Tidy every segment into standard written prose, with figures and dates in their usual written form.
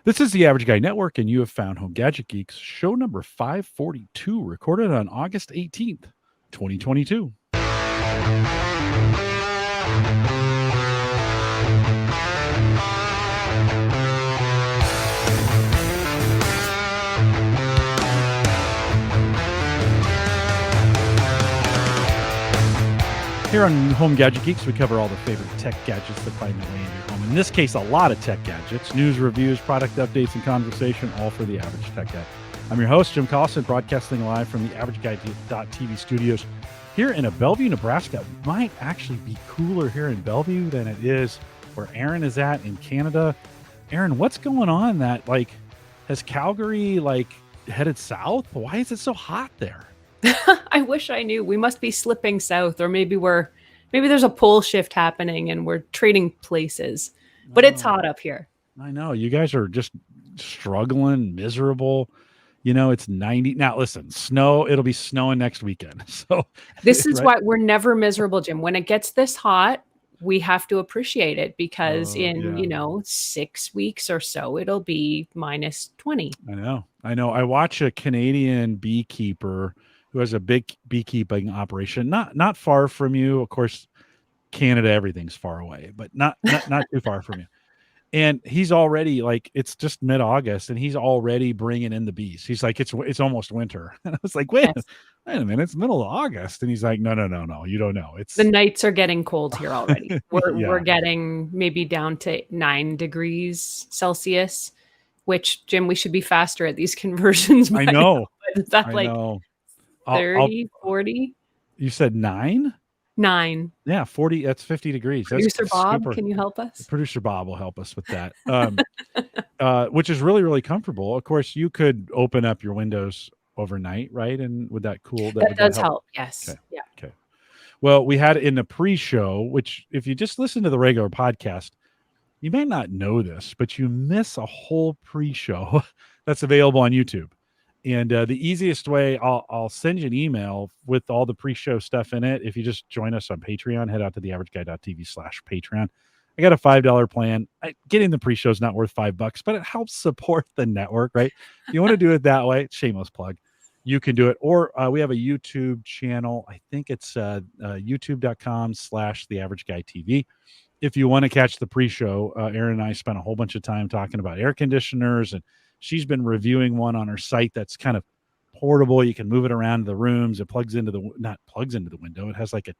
This is the Average Guy Network, and you have found Home Gadget Geeks, show number 542, recorded on August 18th, 2022. Here on Home Gadget Geeks, we cover all the favorite tech gadgets that find their way into your home. In this case, a lot of tech gadgets, news, reviews, product updates, and conversation, all for the average tech guy. I'm your host, Jim Collison, broadcasting live from the AverageGuy.tv studios here in Bellevue, Nebraska. It might actually be cooler here in Bellevue than it is where Erin is at in Canada. Erin, what's going on that, has Calgary, headed south? Why is it so hot there? I wish I knew. We must be slipping south, or maybe there's a pole shift happening and we're trading places. But it's hot up here. I know. You guys are just struggling, miserable. It's 90. Now, listen, it'll be snowing next weekend. So this is why we're never miserable, Jim. When it gets this hot, we have to appreciate it because in 6 weeks or so, it'll be minus 20. I know. I watch a Canadian beekeeper who has a big beekeeping operation, not far from you. Of course, Canada, everything's far away, but not too far from you. And he's already it's just mid-August, and he's already bringing in the bees. He's like, it's almost winter. And I was like, wait a minute, it's middle of August. And he's like, no, you don't know. It's the nights are getting cold here already. We're getting maybe down to 9 degrees Celsius, which, Jim, we should be faster at these conversions. I know. Is that 30, 40? You said 9? 9. Yeah, 40. That's 50 degrees. Producer Bob, can you help us? Producer Bob will help us with that, which is really, really comfortable. Of course, you could open up your windows overnight, right? And would that cool? That does help. Yes. Okay. Yeah. Okay. Well, we had in the pre-show, which if you just listen to the regular podcast, you may not know this, but you miss a whole pre-show that's available on YouTube. And the easiest way, I'll send you an email with all the pre-show stuff in it. If you just join us on Patreon, head out to theaverageguy.tv/Patreon. I got a $5 plan. Getting the pre-show is not worth $5, but it helps support the network, right? If you want to do it that way, shameless plug, you can do it. Or we have a YouTube channel. I think it's youtube.com/theaverageguy.tv. If you want to catch the pre-show, Erin and I spent a whole bunch of time talking about air conditioners, and she's been reviewing one on her site that's kind of portable. You can move it around the rooms. It not plugs into the window. It has like a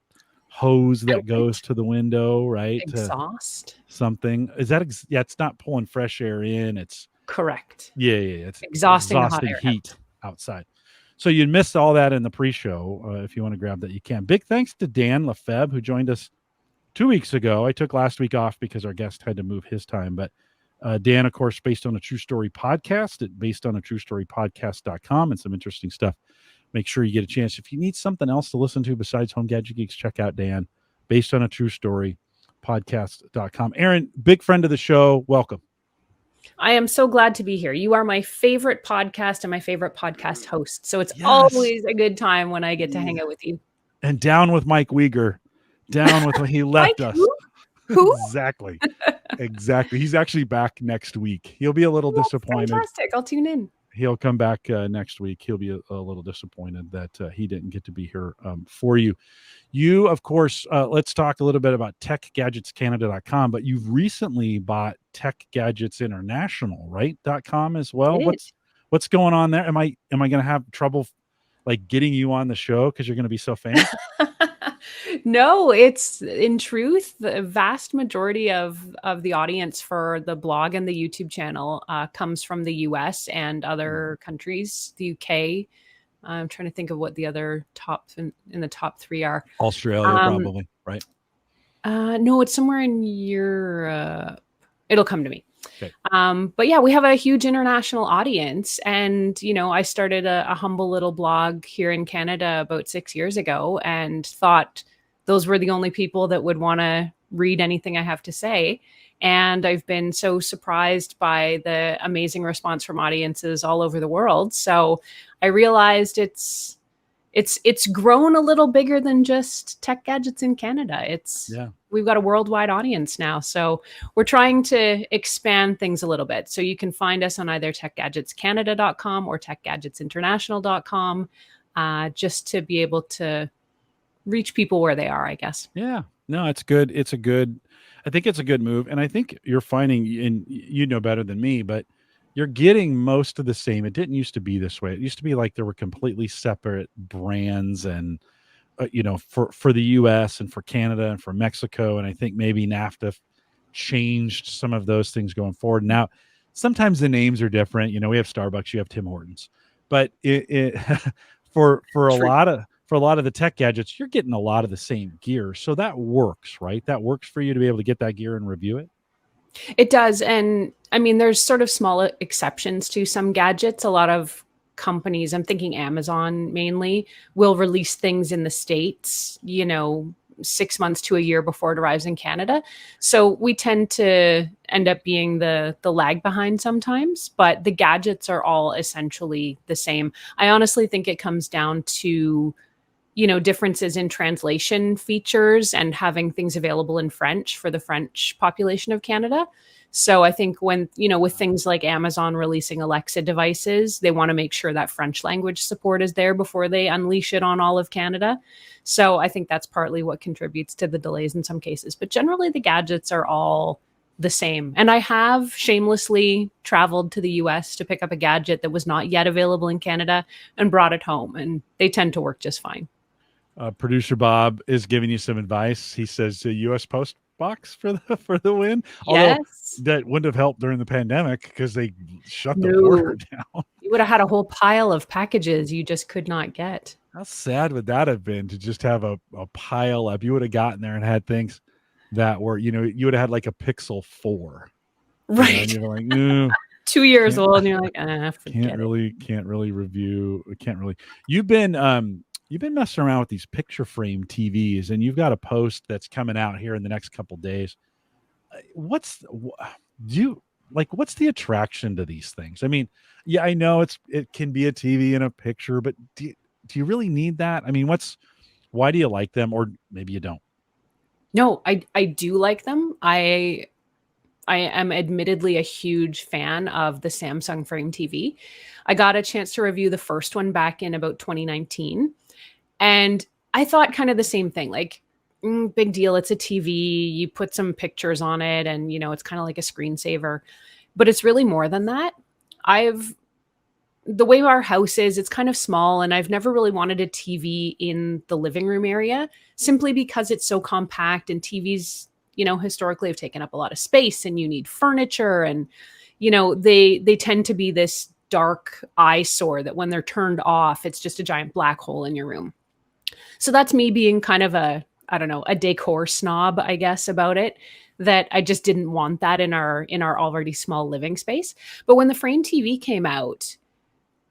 hose that goes to the window, right? Exhaust. Something. Is that, it's not pulling fresh air in. It's correct. Yeah. It's exhausting hot air heat outside. So you missed all that in the pre-show. If you want to grab that, you can. Big thanks to Dan Lefebvre, who joined us 2 weeks ago. I took last week off because our guest had to move his time, but Dan, of course, based on a true story podcast at basedonatruestorypodcast.com, and some interesting stuff. Make sure you get a chance. If you need something else to listen to besides Home Gadget Geeks, check out Dan, based on a true story podcast.com. Erin, big friend of the show. Welcome. I am so glad to be here. You are my favorite podcast and my favorite podcast host. So it's always a good time when I get to hang out with you. And down with Mike Weger. Down with when he left us. Who? Exactly. He's actually back next week. He'll be a little disappointed. Fantastic. I'll tune in. He'll come back next week. He'll be a little disappointed that he didn't get to be here for you. You, of course, let's talk a little bit about techgadgetscanada.com, but you've recently bought Tech Gadgets International, right? .com as well. What's going on there? Am I going to have trouble getting you on the show because you're going to be so famous? No, it's in truth, the vast majority of the audience for the blog and the YouTube channel comes from the US and other countries, the UK. I'm trying to think of what the other top in the top 3 are. Australia, probably, right? No, it's somewhere in Europe. It'll come to me. Okay. But yeah, we have a huge international audience, and I started a humble little blog here in Canada about 6 years ago, and thought those were the only people that would want to read anything I have to say. And I've been so surprised by the amazing response from audiences all over the world. So I realized it's grown a little bigger than just tech gadgets in Canada. we've got a worldwide audience now. So we're trying to expand things a little bit. So you can find us on either techgadgetscanada.com or techgadgetsinternational.com, just to be able to reach people where they are, I guess. Yeah. No, it's good. I think it's a good move. And I think you're finding, and you know better than me, but you're getting most of the same. It didn't used to be this way. It used to be like there were completely separate brands and, for the US and for Canada and for Mexico. And I think maybe NAFTA changed some of those things going forward. Now, sometimes the names are different. We have Starbucks, you have Tim Hortons, but for a True. lot of the tech gadgets, you're getting a lot of the same gear. So that works, right? That works for you to be able to get that gear and review it. It does. And I mean, there's sort of small exceptions to some gadgets. A lot of companies, I'm thinking Amazon mainly, will release things in the States, 6 months to a year before it arrives in Canada. So we tend to end up being the lag behind sometimes, but the gadgets are all essentially the same. I honestly think it comes down to differences in translation features and having things available in French for the French population of Canada. So I think when, with things like Amazon releasing Alexa devices, they want to make sure that French language support is there before they unleash it on all of Canada. So I think that's partly what contributes to the delays in some cases. But generally, the gadgets are all the same. And I have shamelessly traveled to the US to pick up a gadget that was not yet available in Canada and brought it home. And they tend to work just fine. Producer Bob is giving you some advice. He says the U.S. Post box for the win. Although Yes. that wouldn't have helped during the pandemic because they shut the No. border down. You would have had a whole pile of packages you just could not get. How sad would that have been to just have a pile up? You would have gotten there and had things that were, you would have had like a Pixel 4. Right. And you're like, no. 2 years old and you're like, can't really review. You've been messing around with these picture frame TVs, and you've got a post that's coming out here in the next couple days. What's the attraction to these things? I mean, yeah, I know it can be a TV and a picture, but do you really need that? I mean, why do you like them, or maybe you don't? No, I do like them. I am admittedly a huge fan of the Samsung Frame TV. I got a chance to review the first one back in about 2019. And I thought kind of the same thing, like, big deal. It's a TV. You put some pictures on it and, it's kind of like a screensaver. But it's really more than that. The way our house is, it's kind of small, and I've never really wanted a TV in the living room area simply because it's so compact, and TVs, historically have taken up a lot of space, and you need furniture, and, they tend to be this dark eyesore that when they're turned off, it's just a giant black hole in your room. So that's me being kind of a decor snob, I guess, about it, that I just didn't want that in our already small living space. But when the Frame TV came out,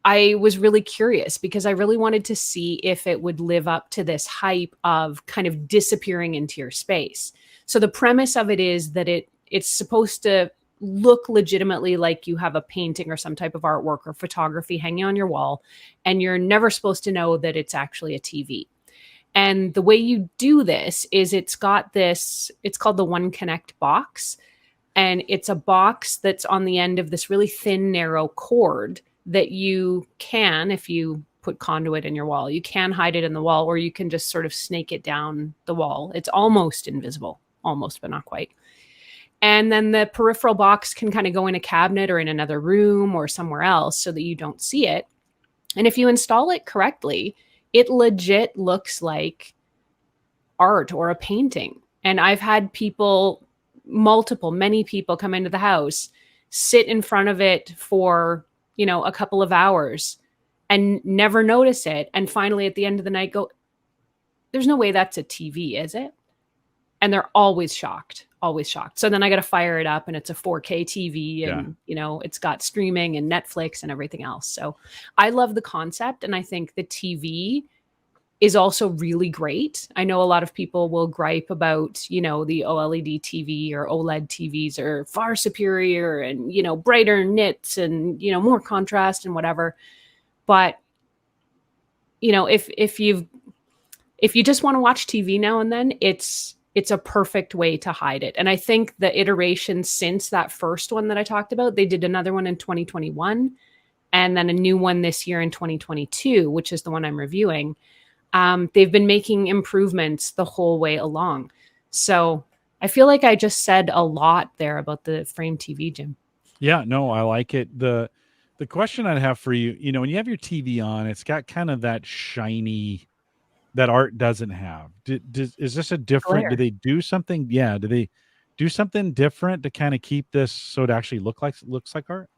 I was really curious because I really wanted to see if it would live up to this hype of kind of disappearing into your space. So the premise of it is that it's supposed to look legitimately like you have a painting or some type of artwork or photography hanging on your wall, and you're never supposed to know that it's actually a TV. And the way you do this is it's called the One Connect box. And it's a box that's on the end of this really thin, narrow cord that you can, if you put conduit in your wall, you can hide it in the wall, or you can just sort of snake it down the wall. It's almost invisible, almost, but not quite. And then the peripheral box can kind of go in a cabinet or in another room or somewhere else so that you don't see it. And if you install it correctly, it legit looks like art or a painting. And I've had many people come into the house, sit in front of it for, a couple of hours and never notice it. And finally at the end of the night go, there's no way that's a TV, is it? And they're always shocked. So then I got to fire it up, and it's a 4K TV, and, it's got streaming and Netflix and everything else. So I love the concept. And I think the TV is also really great. I know a lot of people will gripe about, the OLED TV or OLED TVs are far superior and, brighter nits and, more contrast and whatever. But, if you just want to watch TV now and then, it's it's a perfect way to hide it. And I think the iteration since that first one that I talked about, they did another one in 2021 and then a new one this year in 2022, which is the one I'm reviewing. They've been making improvements the whole way along. So I feel like I just said a lot there about the Frame TV, Jim. Yeah, no, I like it. The question I'd have for you, when you have your TV on, it's got kind of that shiny that art doesn't have. Is this a different? Do Glare. they do something? Yeah, do they do something different to kind of keep this so it actually looks like art?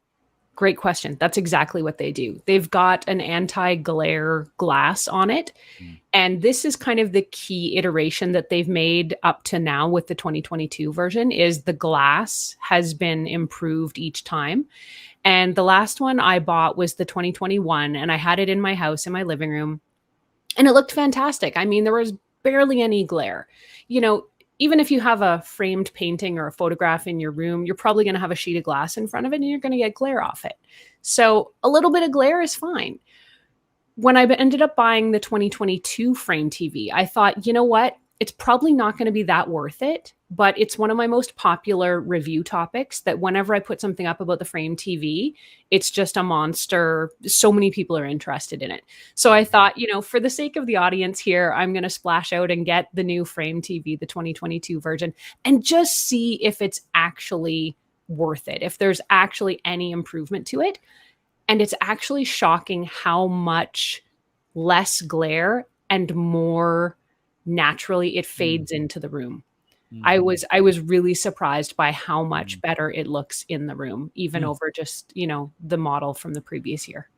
Great question. That's exactly what they do. They've got an anti-glare glass on it. And this is kind of the key iteration that they've made up to now with the 2022 version is the glass has been improved each time. And the last one I bought was the 2021 and I had it in my house in my living room and it looked fantastic. I mean, there was barely any glare. Even if you have a framed painting or a photograph in your room, you're probably going to have a sheet of glass in front of it and you're going to get glare off it. So a little bit of glare is fine. When I ended up buying the 2022 Frame TV, I thought, you know what? It's probably not going to be that worth it, but it's one of my most popular review topics that whenever I put something up about the Frame TV, it's just a monster. So many people are interested in it. So I thought, for the sake of the audience here, I'm going to splash out and get the new Frame TV, the 2022 version, and just see if it's actually worth it, if there's actually any improvement to it. And it's actually shocking how much less glare and more naturally it fades into the room. I was really surprised by how much better it looks in the room, even over just, the model from the previous year.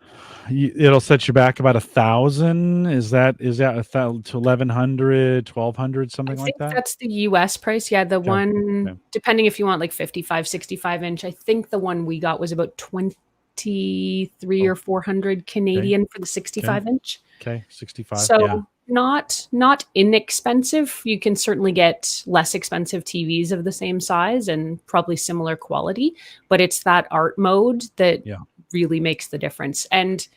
It'll set you back about 1,000. Is that 1,000 to 1,100, 1,200, something like that? That's the US price. Yeah. The one, depending if you want like 55, 65 inch, I think the one we got was about 23 or 400 Canadian for the 65 inch. Okay. 65. So not inexpensive. You can certainly get less expensive TVs of the same size and probably similar quality, but it's that art mode that really makes the difference. And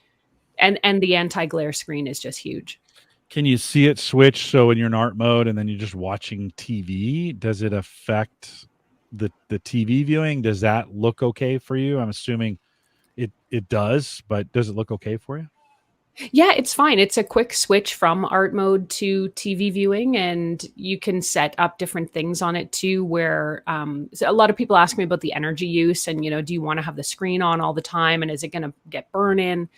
the anti-glare screen is just huge. Can you see it switch? So when you're in art mode and then you're just watching TV, does it affect the TV viewing? Does that look okay for you? I'm assuming it does, but does it look okay for you? Yeah, it's fine. It's a quick switch from art mode to TV viewing, and you can set up different things on it too, where so a lot of people ask me about the energy use and, do you want to have the screen on all the time and is it going to get burn in?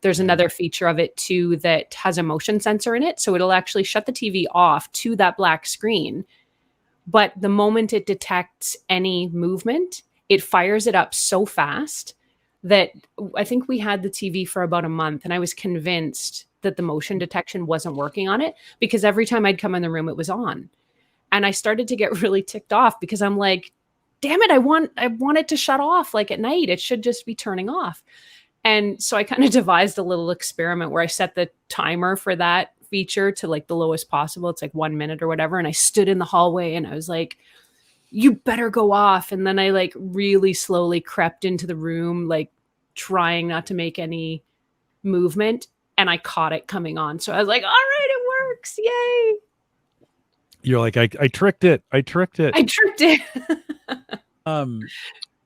There's another feature of it too that has a motion sensor in it. So it'll actually shut the TV off to that black screen. But the moment it detects any movement, it fires it up so fast that I think we had the TV for about a month and I was convinced that the motion detection wasn't working on it because every time I'd come in the room, it was on. And I started to get really ticked off because I'm like, damn it, I want it to shut off like at night. It should just be turning off. And so I kind of devised a little experiment where I set the timer for that feature to like the lowest possible. It's like 1 minute or whatever. And I stood in the hallway and I was like, you better go off. And then I like really slowly crept into the room, like trying not to make any movement. And I caught it coming on. So I was like, all right, it works. Yay. You're like, I tricked it. I tricked it.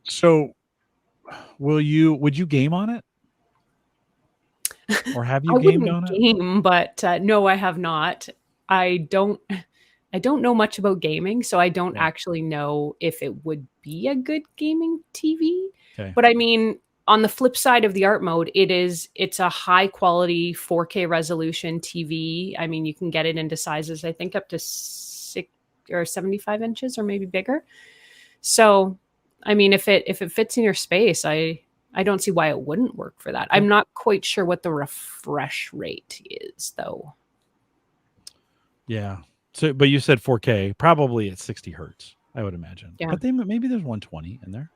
So would you game on it? Or have you gamed on it? But no, I have not. I don't know much about gaming, so I don't actually know if it would be a good gaming TV. Okay. But I mean, on the flip side of the art mode, it's a high quality 4K resolution TV. I mean, you can get it into sizes, I think up to 6 or 75 inches or maybe bigger. So, I mean, if it fits in your space, I don't see why it wouldn't work for that. I'm not quite sure what the refresh rate is though. Yeah. So, but you said 4K, probably at 60 hertz, I would imagine. Yeah. But maybe there's 120 in there.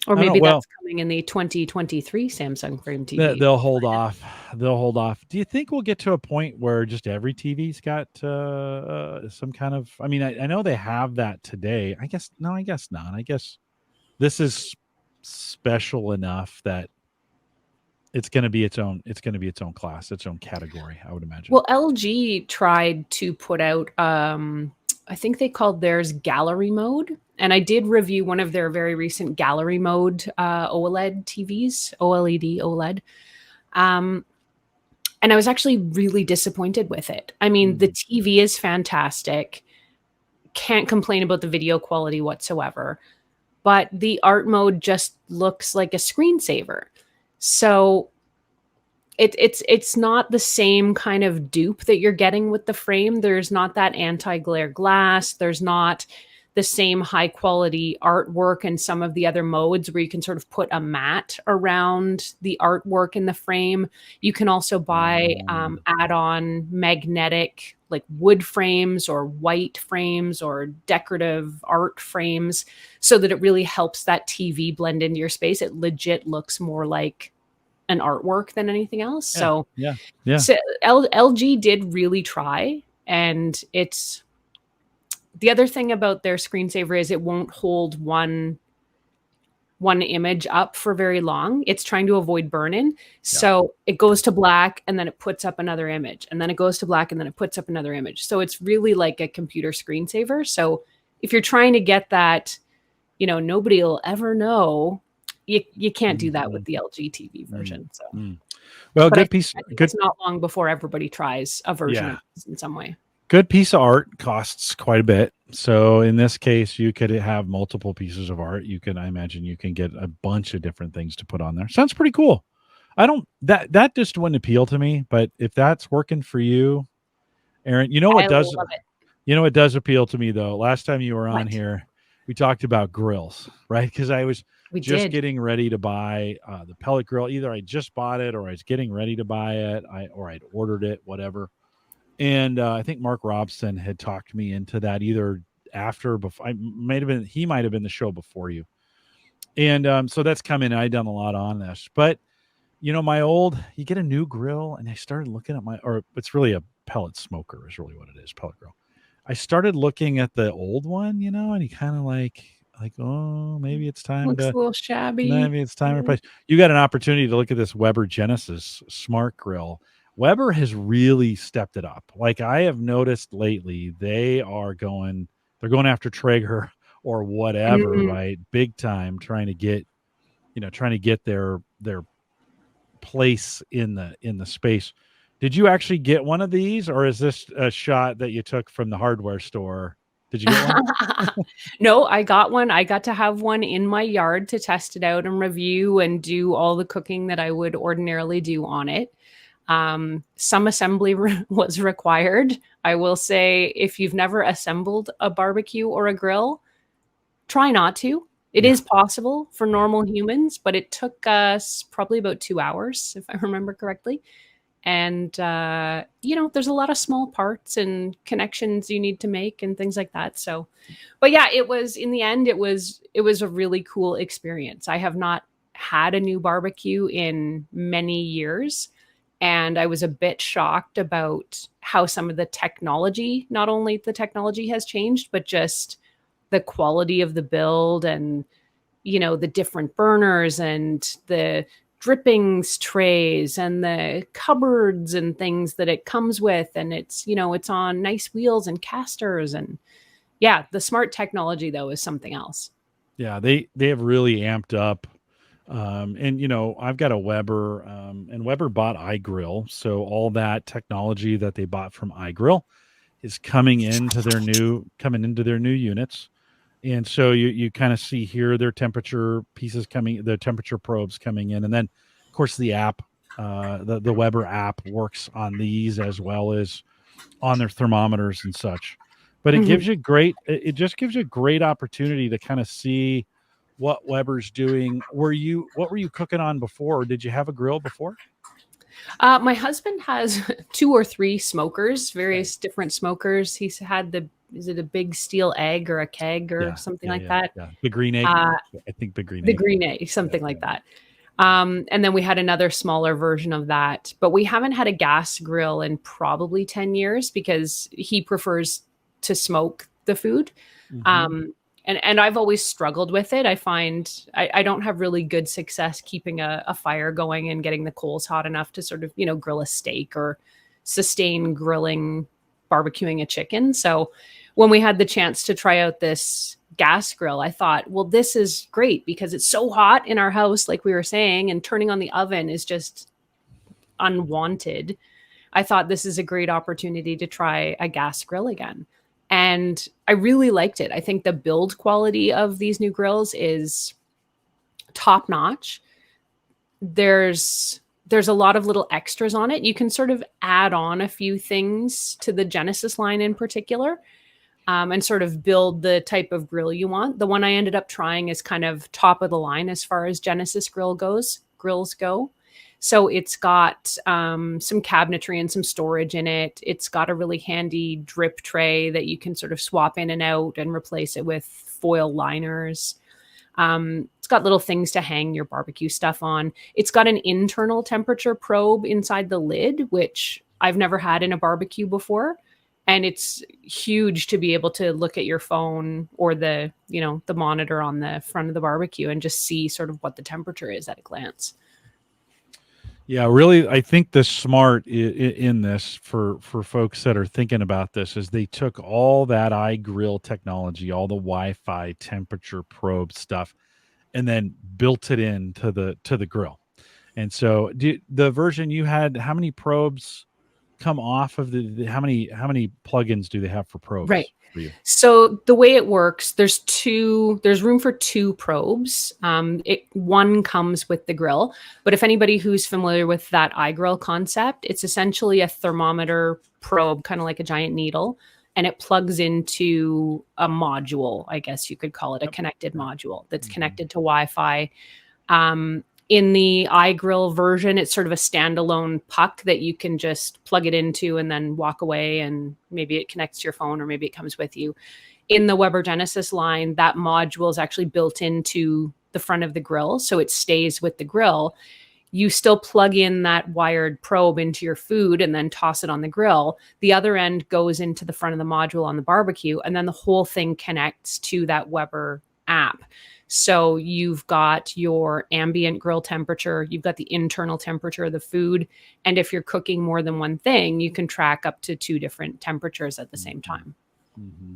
Or maybe that's coming in the 2023 Samsung Frame TV. They'll hold off. They'll hold off. Do you think we'll get to a point where just every TV's got some kind of? I mean, I know they have that today. I guess not. I guess this is special enough that it's going to be its own. It's going to be its own class, its own category. I would imagine. Well, LG tried to put out, I think they called theirs gallery mode. And I did review one of their very recent gallery mode OLED TVs, OLED. And I was actually really disappointed with it. I mean, the TV is fantastic. Can't complain about the video quality whatsoever. But the art mode just looks like a screensaver. So it's not the same kind of dupe that you're getting with the frame. There's not that anti-glare glass. There's not the same high quality artwork in some of the other modes where you can sort of put a mat around the artwork in the frame. You can also buy add-on magnetic like wood frames or white frames or decorative art frames so that it really helps that TV blend into your space. It legit looks more like an artwork than anything else. So LG did really try, and it's the other thing about their screensaver is it won't hold one image up for very long. It's trying to avoid burn-in. So it goes to black and then it puts up another image, and then it goes to black and then it puts up another image. So it's really like a computer screensaver. So if you're trying to get that, nobody will ever know, you can't do that with the LG TV version. So, well, but good piece. Good. It's not long before everybody tries a version of this in some way. Good piece of art costs quite a bit. So in this case, you could have multiple pieces of art. I imagine you can get a bunch of different things to put on there. Sounds pretty cool. That just wouldn't appeal to me, but if that's working for you, Erin, what does appeal to me though? Last time you were on here, we talked about grills, right? Because I was getting ready to buy the pellet grill. Either I just bought it or I was getting ready to buy it, or I'd ordered it, whatever. And I think Mark Robson had talked me into that either after or before. He might have been the show before you. And so that's come in. I'd done a lot on this. But, you get a new grill, and I started looking at it's really a pellet smoker is really what it is, pellet grill. I started looking at the old one, and you kind of like, oh, maybe it's time Looks a little shabby. Maybe it's time to replace. You got an opportunity to look at this Weber Genesis smart grill. Weber has really stepped it up. Like I have noticed lately, they're going after Traeger or whatever, right? Big time, trying to get their place in the space. Did you actually get one of these, or is this a shot that you took from the hardware store? Did you get one? No, I got one. I got to have one in my yard to test it out and review and do all the cooking that I would ordinarily do on it. Some assembly was required. I will say, if you've never assembled a barbecue or a grill, try not to. It is possible for normal humans, but it took us probably about 2 hours, if I remember correctly. And, there's a lot of small parts and connections you need to make and things like that. So, but yeah, in the end, it was a really cool experience. I have not had a new barbecue in many years. And I was a bit shocked about how some of the technology, not only the technology has changed, but just the quality of the build and, the different burners and the drippings trays and the cupboards and things that it comes with. And it's on nice wheels and casters. And the smart technology, though, is something else. Yeah, they have really amped up. And I've got a Weber, and Weber bought iGrill. So all that technology that they bought from iGrill is coming into their new units. And so you kind of see here their temperature pieces the temperature probes coming in. And then of course the app, the Weber app works on these as well as on their thermometers and such. But it just gives you a great opportunity to kind of see what Weber's doing. What were you cooking on before? Or did you have a grill before? My husband has 2 or 3 smokers, various different smokers. He's had is it a big steel egg or a keg or something like that? Yeah. The green egg. I think the green egg. The green egg, something like that. And then we had another smaller version of that, but we haven't had a gas grill in probably 10 years because he prefers to smoke the food. And I've always struggled with it. I find I don't have really good success keeping a fire going and getting the coals hot enough to sort of, grill a steak or sustain barbecuing a chicken. So when we had the chance to try out this gas grill, I thought, well, this is great because it's so hot in our house, like we were saying, and turning on the oven is just unwanted. I thought this is a great opportunity to try a gas grill again. And I really liked it. I think the build quality of these new grills is top notch. There's a lot of little extras on it. You can sort of add on a few things to the Genesis line in particular, and sort of build the type of grill you want. The one I ended up trying is kind of top of the line as far as Genesis grills go. So it's got some cabinetry and some storage in it. It's got a really handy drip tray that you can sort of swap in and out and replace it with foil liners. It's got little things to hang your barbecue stuff on. It's got an internal temperature probe inside the lid, which I've never had in a barbecue before. And it's huge to be able to look at your phone or the monitor on the front of the barbecue and just see sort of what the temperature is at a glance. Yeah, really, I think the smart in this for folks that are thinking about this is they took all that iGrill technology, all the Wi-Fi temperature probe stuff, and then built it into the grill. And so, the version you had, how many probes come off of how many plugins do they have for probes? Right. For you? So the way it works, there's room for 2 probes. One comes with the grill, but if anybody who's familiar with that iGrill concept, it's essentially a thermometer probe, kind of like a giant needle, and it plugs into a module, I guess you could call it a connected module that's connected to Wi-Fi. In the iGrill version, it's sort of a standalone puck that you can just plug it into and then walk away, and maybe it connects to your phone or maybe it comes with you. In the Weber Genesis line, that module is actually built into the front of the grill, so it stays with the grill. You still plug in that wired probe into your food and then toss it on the grill. The other end goes into the front of the module on the barbecue, and then the whole thing connects to that Weber app. So you've got your ambient grill temperature, you've got the internal temperature of the food. And if you're cooking more than one thing, you can track up to 2 different temperatures at the same time. Mm-hmm.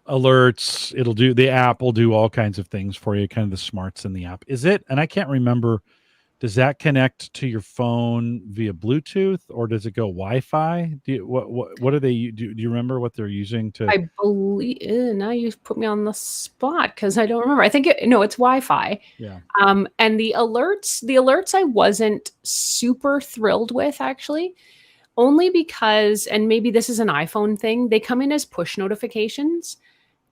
Alerts, the app will do all kinds of things for you, kind of the smarts in the app. And I can't remember, does that connect to your phone via Bluetooth or does it go Wi-Fi? What do they do? Do you remember what they're using to? I believe now you've put me on the spot because I don't remember. I think it's Wi-Fi. Yeah. And the alerts I wasn't super thrilled with, actually, only because, and maybe this is an iPhone thing, they come in as push notifications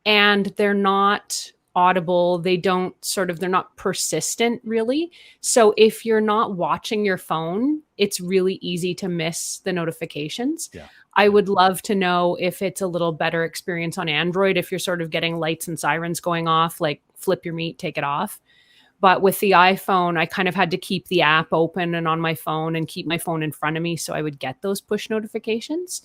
and they're not audible. They're not persistent really. So if you're not watching your phone, it's really easy to miss the notifications. Yeah. I would love to know if it's a little better experience on Android, if you're sort of getting lights and sirens going off, like flip your meat, take it off. But with the iPhone, I kind of had to keep the app open and on my phone and keep my phone in front of me so I would get those push notifications.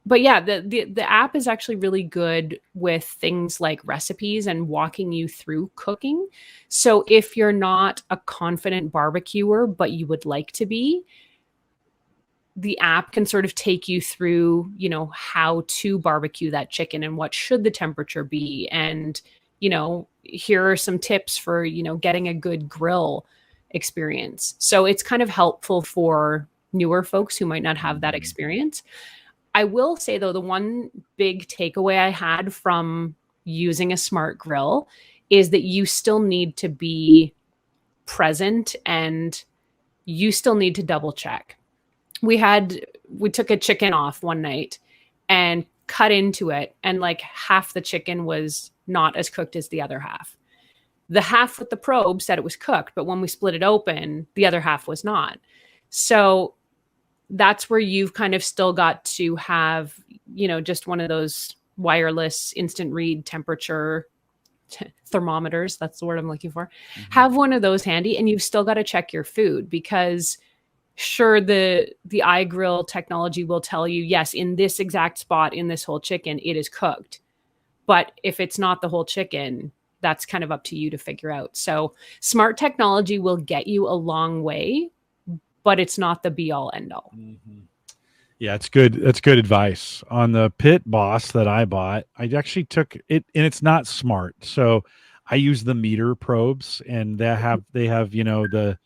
But yeah, the app is actually really good with things like recipes and walking you through cooking. So if you're not a confident barbecuer, but you would like to be, the app can sort of take you through, how to barbecue that chicken and what should the temperature be. And, here are some tips for, getting a good grill experience. So it's kind of helpful for newer folks who might not have that experience. I will say, though, the one big takeaway I had from using a smart grill is that you still need to be present and you still need to double check. We took a chicken off one night and cut into it, and like half the chicken was not as cooked as the other half. The half with the probe said it was cooked, but when we split it open, the other half was not. So that's where you've kind of still got to have, just one of those wireless instant read temperature thermometers. That's the word I'm looking for. Mm-hmm. Have one of those handy, and you've still got to check your food because sure, the iGrill technology will tell you, yes, in this exact spot in this whole chicken, it is cooked. But if it's not the whole chicken, that's kind of up to you to figure out. So smart technology will get you a long way, but it's not the be all end all. Mm-hmm. Yeah, it's good. That's good advice. On the Pit Boss that I bought, I actually took it, and it's not smart. So I use the meter probes, and they have the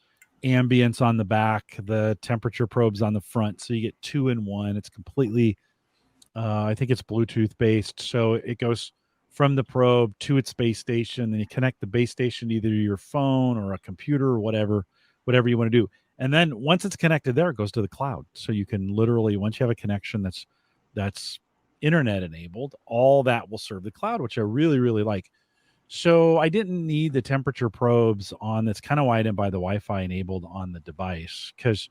ambience on the back, the temperature probes on the front. So you get 2 in 1. It's completely, I think it's Bluetooth based. So it goes from the probe to its base station. Then you connect the base station to either your phone or a computer or whatever you want to do. And then once it's connected there, it goes to the cloud. So you can literally, once you have a connection that's internet enabled, all that will serve the cloud, which I really, really like. So I didn't need the temperature probes on. That's kind of why I didn't buy the Wi-Fi enabled on the device, because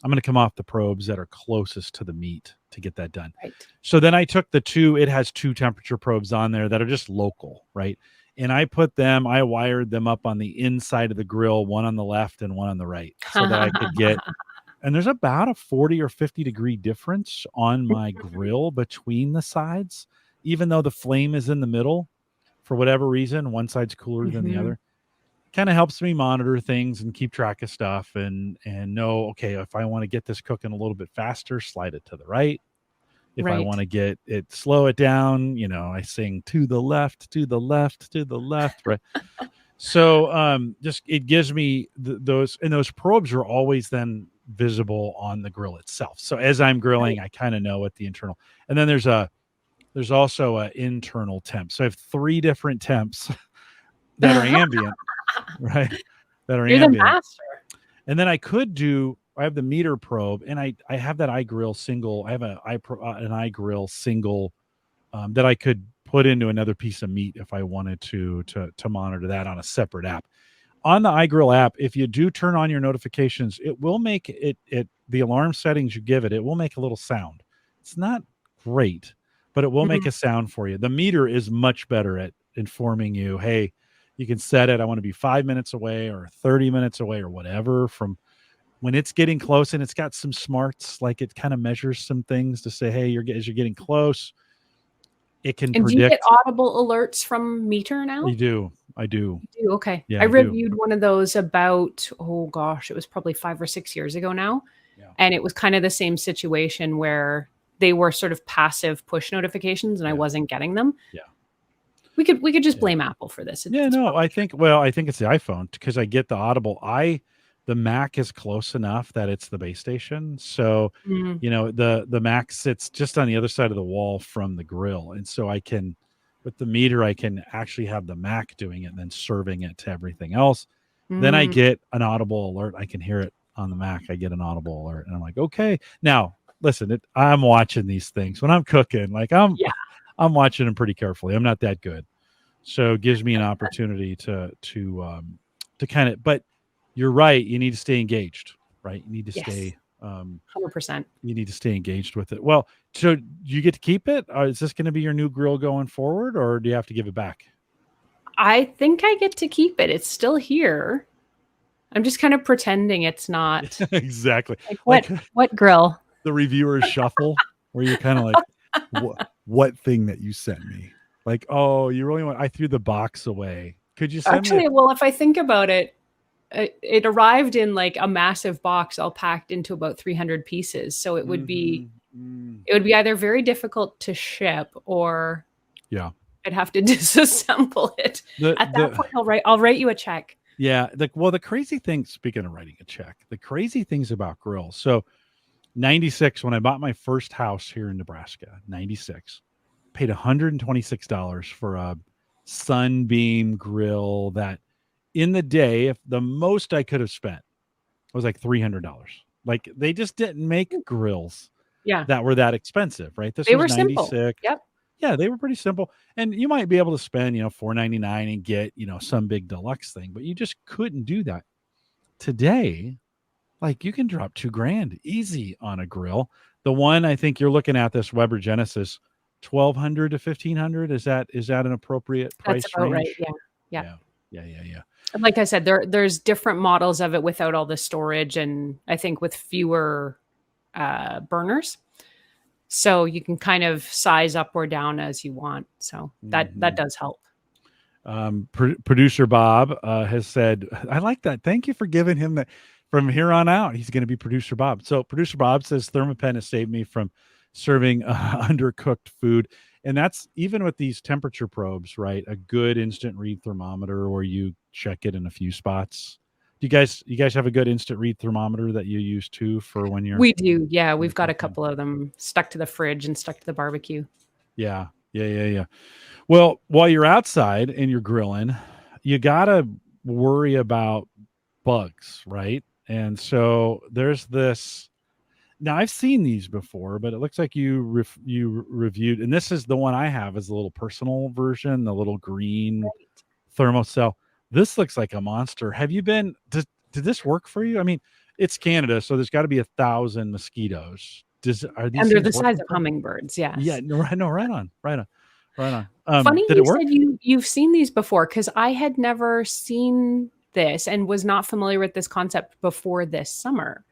I'm going to come off the probes that are closest to the meat to get that done. Right. So then I took it has 2 temperature probes on there that are just local, right? And I wired them up on the inside of the grill, one on the left and one on the right, so that I could get, and there's about a 40 or 50 degree difference on my grill between the sides, even though the flame is in the middle. For whatever reason, one side's cooler than the other. Kind of helps me monitor things and keep track of stuff and know, okay, if I want to get this cooking a little bit faster, slide it to the right. If I want to get it, slow it down, I sing to the left, to the left, to the left, right? So just it gives me those probes are always then visible on the grill itself. So as I'm grilling, I kind of know what the internal, and then there's also an internal temp. So I have 3 different temps that are ambient, right? That are You're ambient. the master. And then I have the meter probe, and I have that iGrill single. I have an iGrill single that I could put into another piece of meat if I wanted to monitor that on a separate app. On the iGrill app, if you do turn on your notifications, it will make it the alarm settings you give it will make a little sound. It's not great, but it will make a sound for you. The meter is much better at informing you, hey, you can set it. I want to be 5 minutes away or 30 minutes away or whatever from when it's getting close, and it's got some smarts, like it kind of measures some things to say, hey, as you're getting close, it can predict. Do you get audible alerts from meter now? You do. I do. You do? Okay. Yeah, I reviewed one of those about, oh gosh, it was probably 5 or 6 years ago now. Yeah. And it was kind of the same situation where they were sort of passive push notifications and I wasn't getting them. Yeah. We could just blame Apple for this. I think it's the iPhone, because I get the audible. The Mac is close enough that it's the base station. So, the Mac sits just on the other side of the wall from the grill. And so with the meter, I can actually have the Mac doing it and then serving it to everything else. Then I get an audible alert. I can hear it on the Mac. I get an audible alert and I'm like, okay, now listen, I'm watching these things when I'm cooking, like I'm watching them pretty carefully. I'm not that good. So it gives me an opportunity to kind of, but you're right. You need to stay engaged, right? You need to stay 100%. You need to stay engaged with it. Well, so you get to keep it? Is this going to be your new grill going forward, or do you have to give it back? I think I get to keep it. It's still here. I'm just kind of pretending it's not. Exactly. What grill? The reviewer's shuffle, where you're kind of like, what thing that you sent me? Like, oh, you really want? I threw the box away. Could you send me? Well, if I think about it, it arrived in like a massive box, all packed into about 300 pieces. So it would be, either very difficult to ship, or I'd have to disassemble it. At that point, I'll write you a check. Yeah. The crazy thing, speaking of writing a check, the crazy things about grills. So 96, when I bought my first house here in Nebraska, 96, paid $126 for a Sunbeam grill that, in the day, if the most I could have spent was like $300. Like, they just didn't make grills that were that expensive, right? They were 96. Simple. Yep. Yeah, they were pretty simple. And you might be able to spend, $499 and get, some big deluxe thing, but you just couldn't do that. Today, like, you can drop $2,000 easy on a grill. The one I think you're looking at, this Weber Genesis, $1,200 to $1,500. Is that an appropriate price That's about range? Right. Yeah. And like I said, there's different models of it without all the storage, and I think with fewer burners. So you can kind of size up or down as you want. So that does help. Producer Bob has said, I like that. Thank you for giving him that. From here on out, he's going to be Producer Bob. So Producer Bob says Thermapen has saved me from serving undercooked food. And that's even with these temperature probes, right? A good instant read thermometer where you check it in a few spots. Do you guys have a good instant read thermometer that you use too for when you're... We do. Yeah. We've got a couple of them stuck to the fridge and stuck to the barbecue. Yeah. Well, while you're outside and you're grilling, you got to worry about bugs, right? And so there's this. Now I've seen these before, but it looks like you reviewed, and this is the one I have is the little personal version, the little green Thermacell. This looks like a monster. Have you been? Did this work for you? I mean, it's Canada, so there's got to be 1,000 mosquitoes. Are these? And they're the size of hummingbirds. Yes. Yeah. No. Right on. Funny did you it work? said you've seen these before, because I had never seen this and was not familiar with this concept before this summer.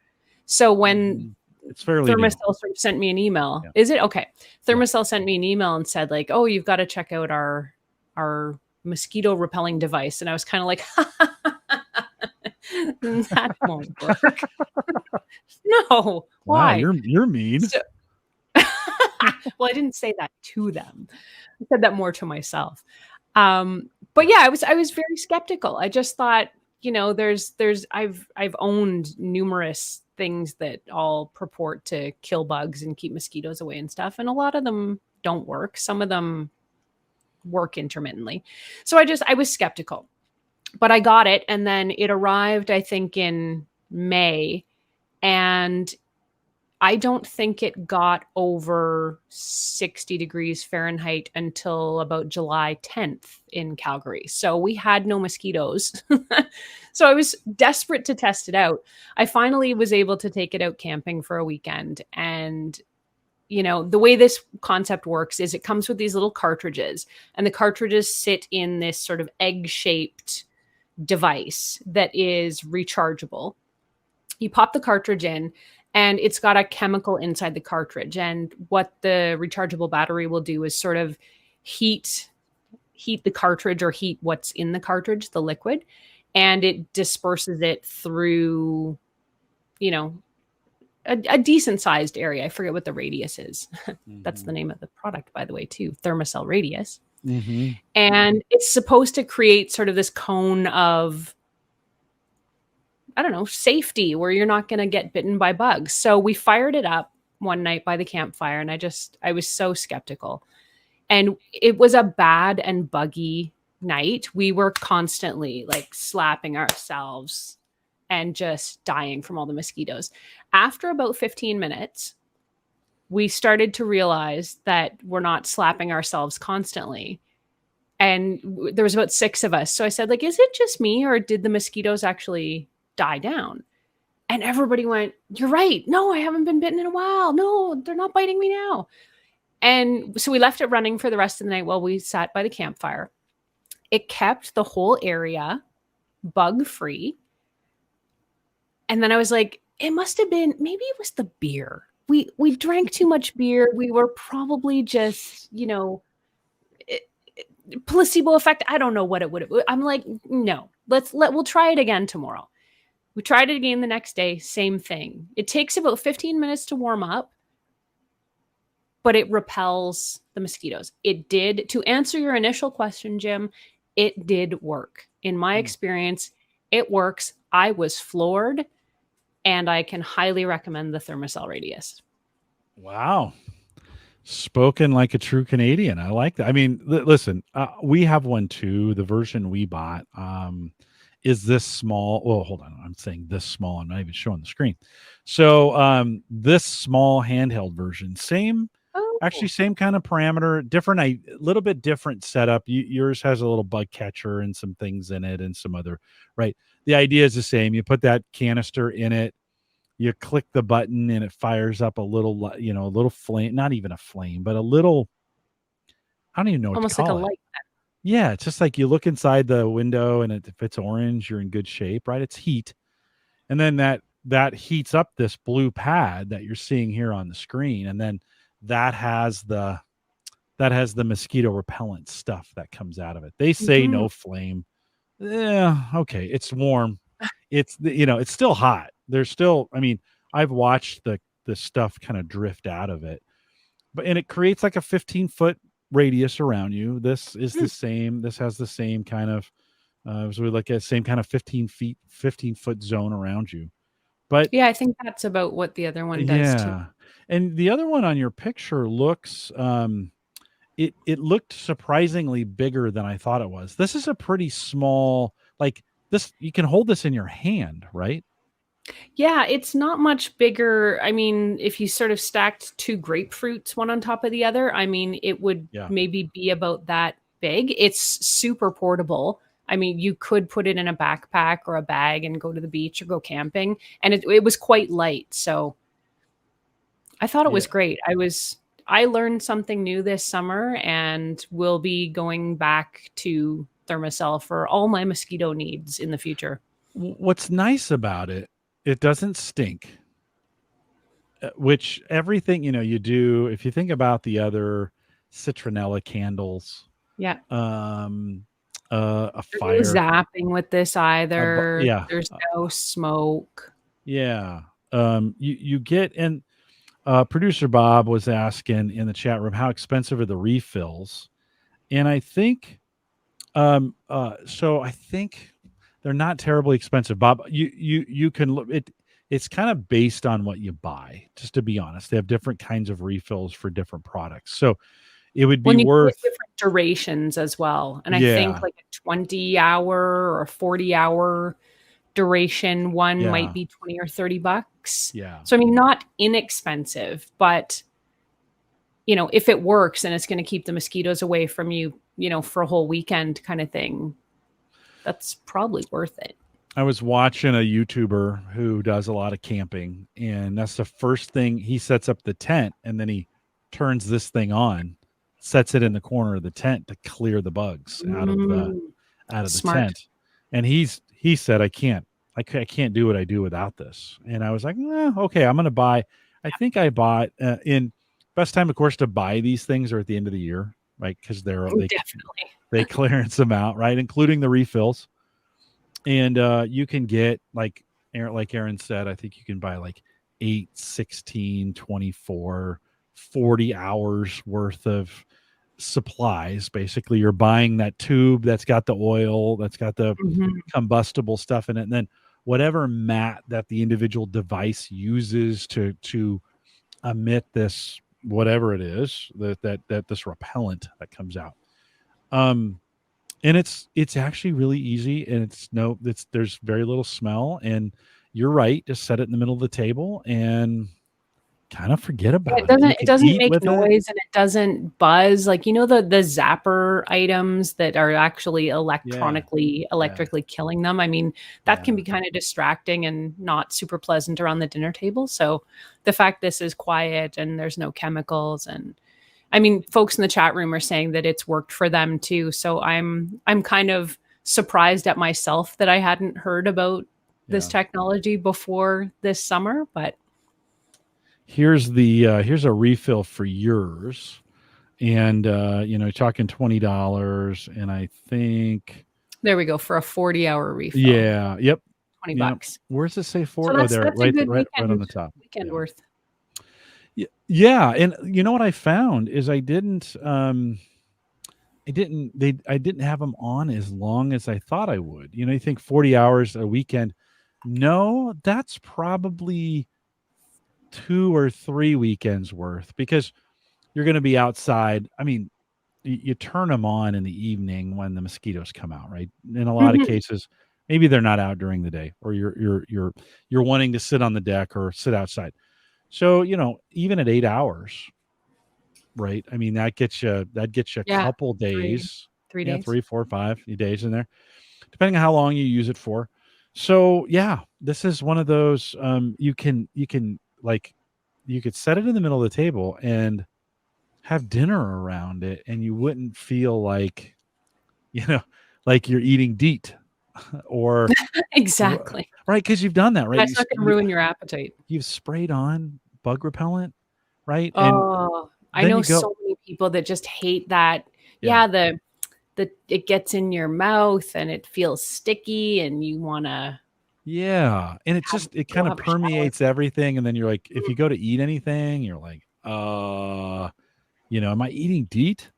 So when it's fairly Thermacell sort of sent me an email, is it okay? Thermacell sent me an email and said like, "Oh, you've got to check out our mosquito repelling device," and I was kind of like, "That won't work." No, why? Wow, you're mean. So, well, I didn't say that to them. I said that more to myself. But yeah, I was very skeptical. I just thought, I've owned numerous things that all purport to kill bugs and keep mosquitoes away and stuff, and a lot of them don't work. Some of them work intermittently. So I was skeptical. But I got it, and then it arrived, I think, in May, and I don't think it got over 60 degrees Fahrenheit until about July 10th in Calgary. So we had no mosquitoes. So I was desperate to test it out. I finally was able to take it out camping for a weekend. And, the way this concept works is it comes with these little cartridges, and the cartridges sit in this sort of egg-shaped device that is rechargeable. You pop the cartridge in, and it's got a chemical inside the cartridge. And what the rechargeable battery will do is sort of heat the cartridge, or heat what's in the cartridge, the liquid, and it disperses it through, a decent sized area. I forget what the radius is. That's the name of the product, by the way, too. Thermacell Radius. Mm-hmm. And it's supposed to create sort of this cone of, I don't know, safety, where you're not going to get bitten by bugs. So we fired it up one night by the campfire, and I was so skeptical. And it was a bad and buggy night. We were constantly like slapping ourselves and just dying from all the mosquitoes. After about 15 minutes, we started to realize that we're not slapping ourselves constantly. And there was about 6 of us. So I said, like, is it just me, or did the mosquitoes actually die down? And everybody went, "You're right. No, I haven't been bitten in a while. No, they're not biting me now." And so we left it running for the rest of the night while we sat by the campfire. It kept the whole area bug free. And then I was like, it must have been, maybe it was the beer. We drank too much beer. We were probably just, placebo effect. I don't know what it would have. I'm like, no, we'll try it again tomorrow. We tried it again the next day. Same thing. It takes about 15 minutes to warm up, but it repels the mosquitoes. It did. To answer your initial question, Jim, it did work. In my experience, it works. I was floored, and I can highly recommend the Thermacell Radius. Wow. Spoken like a true Canadian. I like that. I mean, listen, we have one too. The version we bought is this small. Well, hold on. I'm saying this small. I'm not even showing the screen. So this small handheld version, actually same kind of parameter, different, a little bit different setup. Yours has a little bug catcher and some things in it and some other, right? The idea is the same. You put that canister in it, you click the button, and it fires up a little, a little flame, not even a flame, but a little, I don't even know what almost to call like a light. Yeah, it's just like you look inside the window, and if it's orange, you're in good shape, right? It's heat. And then that heats up this blue pad that you're seeing here on the screen. And then that has the mosquito repellent stuff that comes out of it. They say no flame. Yeah, okay, it's warm. It's it's still hot. There's still, I mean, I've watched the stuff kind of drift out of it. And it creates like a 15-foot radius around you. This is the same. This has the same kind of so like a same kind of 15-foot zone around you. But yeah, I think that's about what the other one does too. yeah. And the other one on your picture looks it looked surprisingly bigger than I thought it was. This is a pretty small, like this, you can hold this in your hand, right? Yeah, it's not much bigger. I mean, if you sort of stacked two grapefruits one on top of the other, I mean, it would maybe be about that big. It's super portable. I mean, you could put it in a backpack or a bag and go to the beach or go camping. And it was quite light. So I thought it was great. I learned something new this summer and will be going back to Thermacell for all my mosquito needs in the future. What's nice about it, it doesn't stink, which everything, you do, if you think about the other citronella candles, yeah, a fire, no zapping with this either. Yeah, there's no smoke. Yeah, you get, and producer Bob was asking in the chat room how expensive are the refills, and I think, so I think they're not terribly expensive, Bob. You can look it. It's kind of based on what you buy. Just to be honest, they have different kinds of refills for different products. So it would be worth different durations as well. And I think like a 20-hour or a 40-hour duration one might be $20 or $30. Yeah. So I mean, not inexpensive, but if it works and it's going to keep the mosquitoes away from you, for a whole weekend kind of thing, that's probably worth it. I was watching a YouTuber who does a lot of camping, and that's the first thing. He sets up the tent, and then he turns this thing on, sets it in the corner of the tent to clear the bugs out of the tent. And he said, I can't do what I do without this. And I was like, okay, I'm going to buy. I think I bought in best time, of course, to buy these things are at the end of the year, right? Because they clearance them out, right? Including the refills. And you can get, like Erin said, I think you can buy like 8, 16, 24, 40 hours worth of supplies. Basically, you're buying that tube that's got the oil, that's got the combustible stuff in it, and then whatever mat that the individual device uses to emit this, whatever it is, that this repellent that comes out. And it's actually really easy, and there's very little smell, and you're right, just set it in the middle of the table and kind of forget about it. It doesn't make noise and it doesn't buzz. Like, the zapper items that are actually electrically killing them. I mean, that can be kind of distracting and not super pleasant around the dinner table. So the fact this is quiet and there's no chemicals, and I mean, folks in the chat room are saying that it's worked for them too. So I'm kind of surprised at myself that I hadn't heard about this technology before this summer, but here's a refill for yours, and talking $20, and I think there we go for a 40-hour refill. Yeah, yep, $20. Where's it say 40? So there, right on the top. Weekend worth. Yeah, and you know what I found is I didn't have them on as long as I thought I would. You think 40 hours a weekend. No, that's probably 2 or 3 weekends worth, because you're going to be outside. I mean, you turn them on in the evening when the mosquitoes come out, right? In a lot of cases, maybe they're not out during the day, or you're wanting to sit on the deck or sit outside. So, even at 8 hours, right? I mean, that gets you a couple days, 3 days, 3, 4, 5 days in there, depending on how long you use it for. So this is one of those, you could set it in the middle of the table and have dinner around it, and you wouldn't feel like, like you're eating DEET or exactly, right? Because you've done that, right? That's not going to ruin your appetite. You've sprayed on bug repellent, right? Oh, I know so many people that just hate that. Yeah, the it gets in your mouth and it feels sticky and you want to. Yeah. And it kind of permeates everything. And then you're like, if you go to eat anything, you're like, am I eating DEET?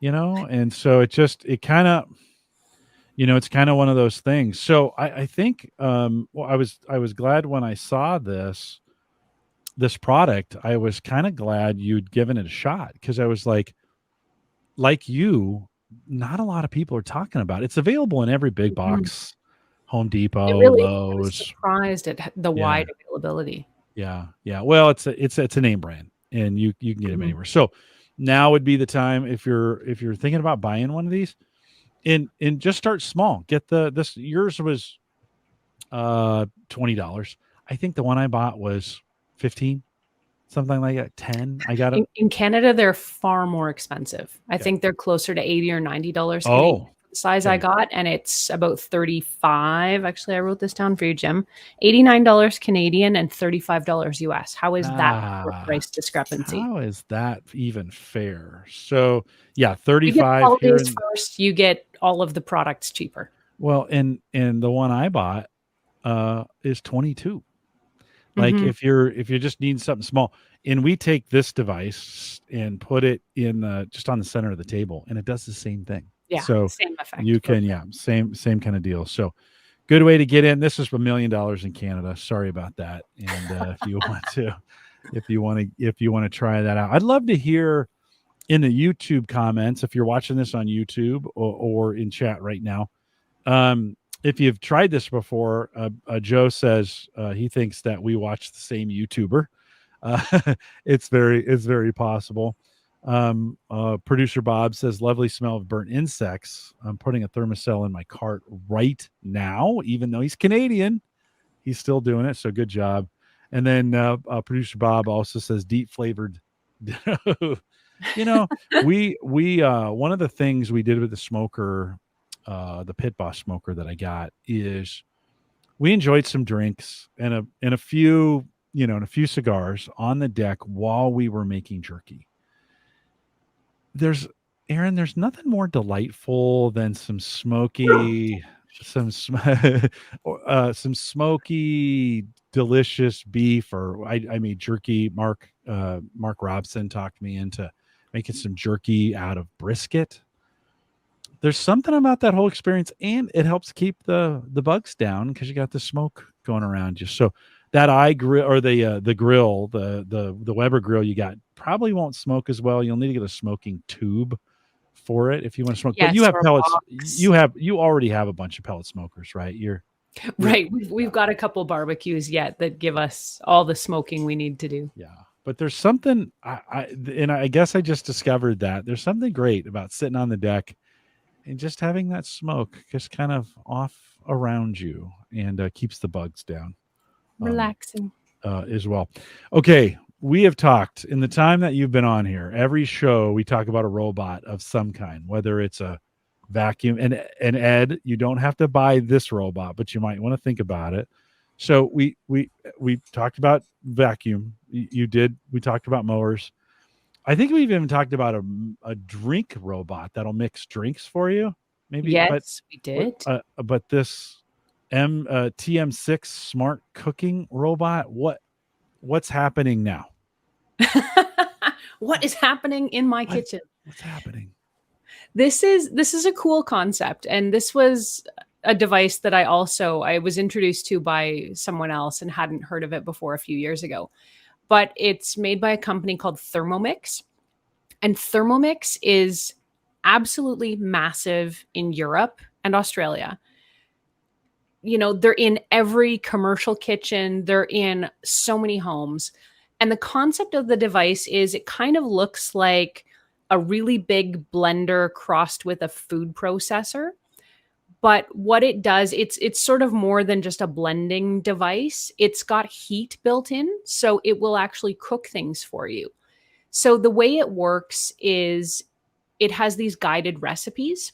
And so it kind of, it's kind of one of those things. So I think, I was glad when I saw this product. I was kind of glad you'd given it a shot, because I was like you, not a lot of people are talking about it. It's available in every big box, Home Depot, It really, I was Lowe's. surprised at the wide availability. Yeah. Well, it's a name brand, and you can get them anywhere. So now would be the time, if you're thinking about buying one of these, and just start small. Get yours was $20. I think the one I bought was 15, something like that. 10. I got it in Canada. They're far more expensive. I think they're closer to $80 or $90 Canadian. The size I got, and it's about 35. Actually, I wrote this down for you, Jim. $89 Canadian and $35 US. How is that for price discrepancy? How is that even fair? So yeah, 35 here. First, you get all of the products cheaper. Well, and the one I bought is 22. Like if you're just needing something small, and we take this device and put it in just on the center of the table, and it does the same thing. Yeah. So same effect. You can, same kind of deal. So good way to get in. This is $1 million in Canada. Sorry about that. And if you want to try that out, I'd love to hear in the YouTube comments, if you're watching this on YouTube or in chat right now. If you've tried this before, Joe says he thinks that we watch the same YouTuber. It's very possible. Producer Bob says, lovely smell of burnt insects. I'm putting a Thermacell in my cart right now, even though he's Canadian. He's still doing it, so good job. And then Producer Bob also says, deep flavored. We one of the things we did with the smoker, the Pit Boss smoker that I got, is we enjoyed some drinks and a few cigars on the deck while we were making jerky. Erin, there's nothing more delightful than some smoky, some smoky, delicious beef, or I made jerky. Mark Robson talked me into making some jerky out of brisket. There's something about that whole experience, and it helps keep the bugs down because you got the smoke going around you. So that grill, or the grill, the Weber grill you got, probably won't smoke as well. You'll need to get a smoking tube for it if you want to smoke. Yes, but you have pellets. You already have a bunch of pellet smokers, right? Right. We've got a couple barbecues yet that give us all the smoking we need to do. Yeah. But there's something, I guess I just discovered that there's something great about sitting on the deck and just having that smoke just kind of off around you, and keeps the bugs down. Relaxing. As well. Okay. We have talked in the time that you've been on here, every show we talk about a robot of some kind, whether it's a vacuum, and Ed, you don't have to buy this robot, but you might want to think about it. So we talked about vacuum. We talked about mowers. I think we've even talked about a drink robot that'll mix drinks for you. Maybe. Yes, we did. But this TM6 smart cooking robot, what's happening now? What is happening in my kitchen? What's happening? This is a cool concept, and this was a device that I was introduced to by someone else and hadn't heard of it before a few years ago. But it's made by a company called Thermomix, and Thermomix is absolutely massive in Europe and Australia. They're in every commercial kitchen. They're in so many homes. And the concept of the device is it kind of looks like a really big blender crossed with a food processor. But what it does, it's sort of more than just a blending device. It's got heat built in, so it will actually cook things for you. So the way it works is it has these guided recipes,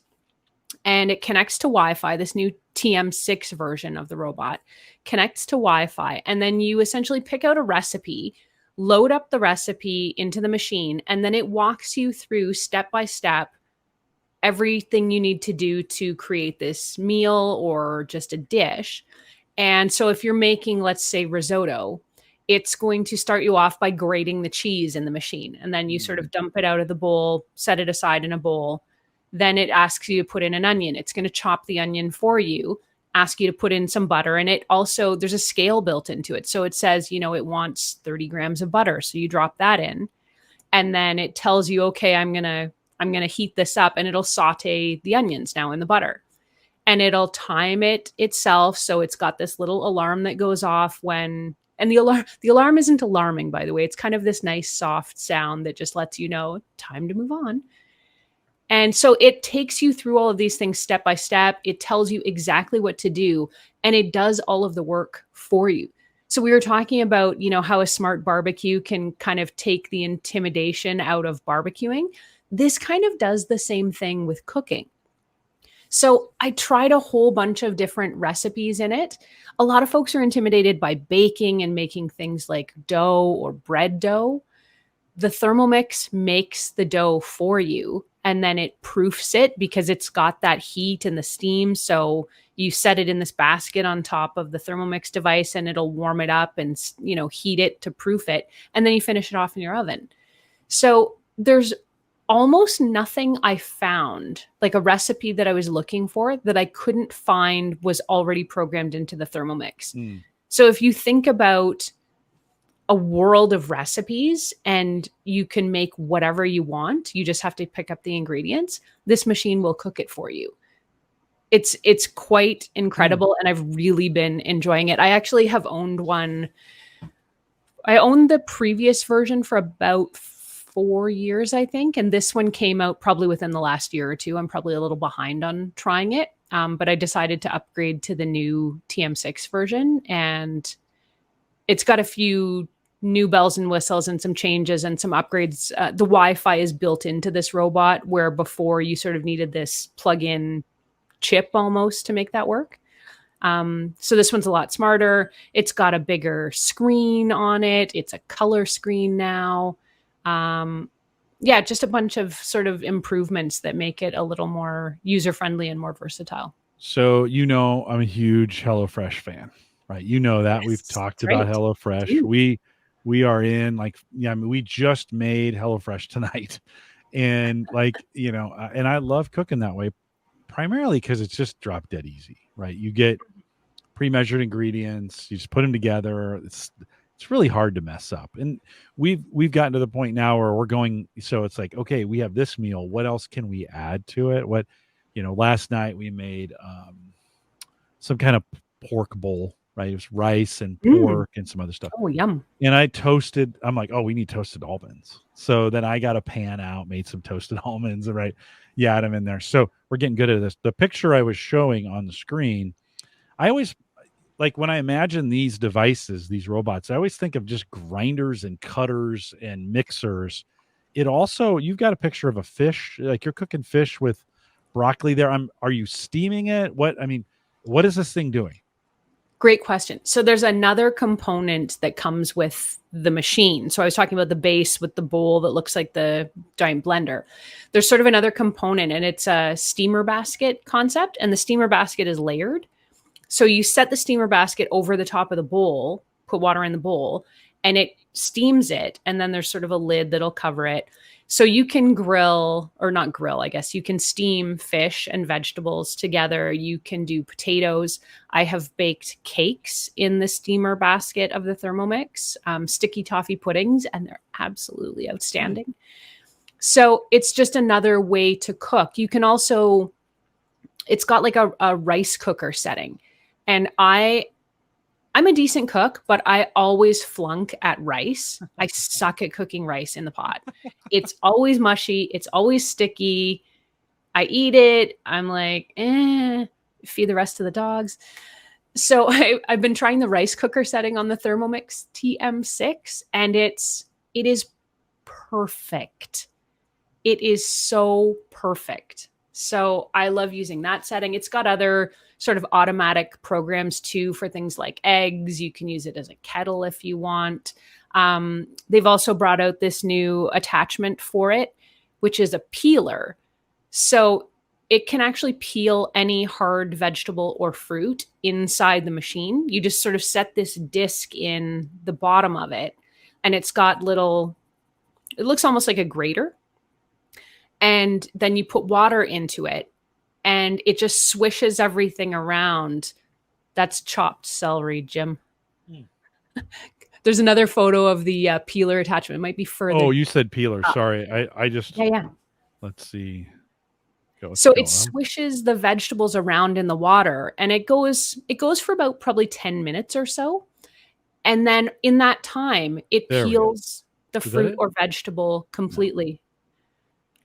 and it connects to Wi-Fi. This new TM6 version of the robot connects to Wi-Fi, and then you essentially pick out a recipe load up the recipe into the machine, and then it walks you through step by step everything you need to do to create this meal or just a dish. And so if you're making, let's say, risotto, it's going to start you off by grating the cheese in the machine. And then you sort of dump it out of the bowl, set it aside in a bowl. Then it asks you to put in an onion. It's going to chop the onion for you, ask you to put in some butter. And it also, there's a scale built into it. So it says, you know, it wants 30 grams of butter. So you drop that in. And then it tells you, okay, I'm going to heat this up, and it'll saute the onions now in the butter. And it'll time it itself. So it's got this little alarm that goes off when, and the alarm isn't alarming, by the way. It's kind of this nice soft sound that just lets you know time to move on. And so it takes you through all of these things step by step. It tells you exactly what to do, and it does all of the work for you. So we were talking about, you know, how a smart barbecue can kind of take the intimidation out of barbecuing. This kind of does the same thing with cooking. So I tried a whole bunch of different recipes in it. A lot of folks are intimidated by baking and making things like dough or bread dough. The Thermomix makes the dough for you, and then it proofs it because it's got that heat and the steam. So you set it in this basket on top of the Thermomix device, and it'll warm it up and, you know, heat it to proof it. And then you finish it off in your oven. So there's almost nothing I found, like a recipe that I was looking for, that I couldn't find was already programmed into the Thermomix. So if you think about a world of recipes and you can make whatever you want, you just have to pick up the ingredients, this machine will cook it for you. It's quite incredible, and I've really been enjoying it. I actually have owned one. I owned the previous version for about 4 years, I think. And this one came out probably within the last year or two. I'm probably a little behind on trying it. But I decided to upgrade to the new TM6 version. And it's got a few new bells and whistles and some changes and some upgrades. The Wi-Fi is built into this robot, where before you sort of needed this plug-in chip almost to make that work. So this one's a lot smarter. It's got a bigger screen on it. It's a color screen now. Yeah, just a bunch of sort of improvements that make it a little more user-friendly and more versatile. So, you know, I'm a huge HelloFresh fan, right? You know that. Yes, we've talked great. about HelloFresh. We are in, like, yeah, I mean, we just made HelloFresh tonight. And like, you know, and I love cooking that way, primarily because it's just drop dead easy, right? You get pre-measured ingredients, you just put them together. It's really hard to mess up. And we've gotten to the point now where we're going, so it's like, okay, we have this meal, what else can we add to it? What, you know, last night we made some kind of pork bowl, right? It was rice and pork and some other stuff. Oh, yum. And I'm like, oh, we need toasted almonds. So then I got a pan out, made some toasted almonds, right? You add them in there. So we're getting good at this. The picture I was showing on the screen, I always, like, when I imagine these devices, these robots, I always think of just grinders and cutters and mixers. It also, you've got a picture of a fish, like you're cooking fish with broccoli there. Are you steaming it? What is this thing doing? Great question. So there's another component that comes with the machine. So I was talking about the base with the bowl that looks like the giant blender. There's sort of another component, and it's a steamer basket concept, and the steamer basket is layered. So you set the steamer basket over the top of the bowl, put water in the bowl, and it steams it. And then there's sort of a lid that'll cover it. So you can grill, or not grill, I guess. You can steam fish and vegetables together. You can do potatoes. I have baked cakes in the steamer basket of the Thermomix, sticky toffee puddings, and they're absolutely outstanding. So it's just another way to cook. You can also, it's got like a rice cooker setting. And I'm a decent cook, but I always flunk at rice. I suck at cooking rice in the pot. It's always mushy. It's always sticky. I eat it. I'm like, feed the rest of the dogs. So I've been trying the rice cooker setting on the Thermomix TM6, and it is perfect. It is so perfect. So I love using that setting. It's got other sort of automatic programs too for things like eggs. You can use it as a kettle if you want. They've also brought out this new attachment for it, which is a peeler. So it can actually peel any hard vegetable or fruit inside the machine. You just sort of set this disc in the bottom of it, and it's got it looks almost like a grater. And then you put water into it, and it just swishes everything around. That's chopped celery, Jim. There's another photo of the peeler attachment. It might be further. Oh, you said peeler. Sorry. I just, yeah. Let's see. So it swishes the vegetables around in the water, and it goes for about probably 10 minutes or so. And then in that time, it peels the fruit or vegetable completely. No.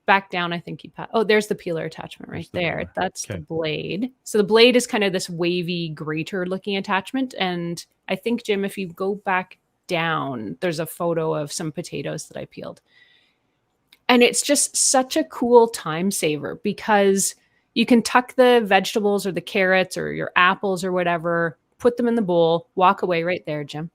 Back down, I think there's the peeler attachment right there. That's the blade. So the blade is kind of this wavy grater looking attachment. And I think, Jim, if you go back down, there's a photo of some potatoes that I peeled. And it's just such a cool time saver because you can tuck the vegetables or the carrots or your apples or whatever, put them in the bowl, walk away right there, Jim.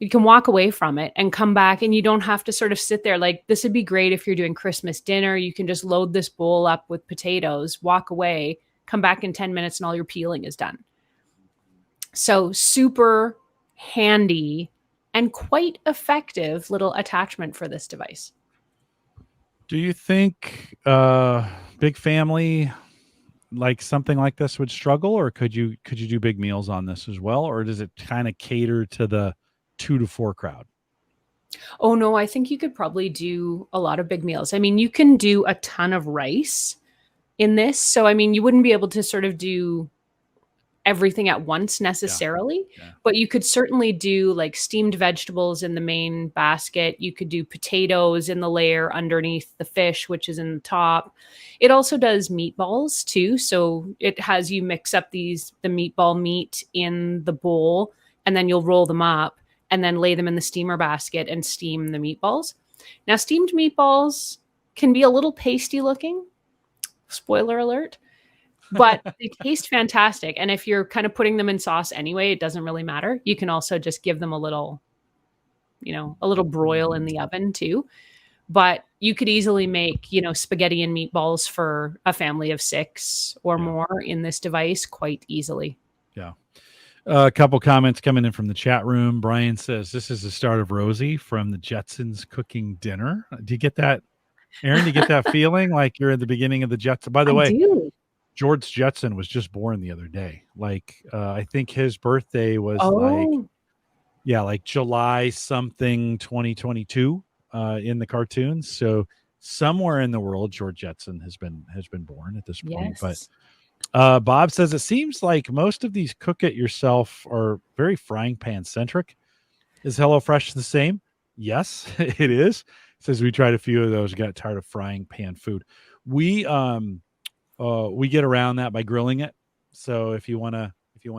You can walk away from it and come back, and you don't have to sort of sit there. Like, this would be great if you're doing Christmas dinner. You can just load this bowl up with potatoes, walk away, come back in 10 minutes, and all your peeling is done. So super handy and quite effective little attachment for this device. Do you think big family like something like this would struggle, or could you do big meals on this as well, or does it kind of cater to the 2 to 4 crowd? Oh no, I think you could probably do a lot of big meals. I mean, you can do a ton of rice in this. So, I mean, you wouldn't be able to sort of do everything at once necessarily, but you could certainly do like steamed vegetables in the main basket. You could do potatoes in the layer underneath the fish, which is in the top. It also does meatballs too. So it has you mix up the meatball meat in the bowl, and then you'll roll them up and then lay them in the steamer basket and steam the meatballs. Now, steamed meatballs can be a little pasty looking. Spoiler alert. But they taste fantastic. And if you're kind of putting them in sauce anyway, it doesn't really matter. You can also just give them a little broil in the oven too. But you could easily make, spaghetti and meatballs for a family of 6 or more in this device quite easily. Yeah. A couple comments coming in from the chat room. Brian says, this is the start of Rosie from the Jetsons cooking dinner. Do you get that, Erin? Do you get that feeling like you're at the beginning of the Jetsons? By the way, George Jetson was just born the other day. I think his birthday was like July something 2022 in the cartoons. So somewhere in the world, George Jetson has been born at this point. Yes. But Bob says it seems like most of these cook it yourself are very frying pan centric. Is HelloFresh the same? Yes, it is. Says we tried a few of those, got tired of frying pan food. We get around that by grilling it. So if you want to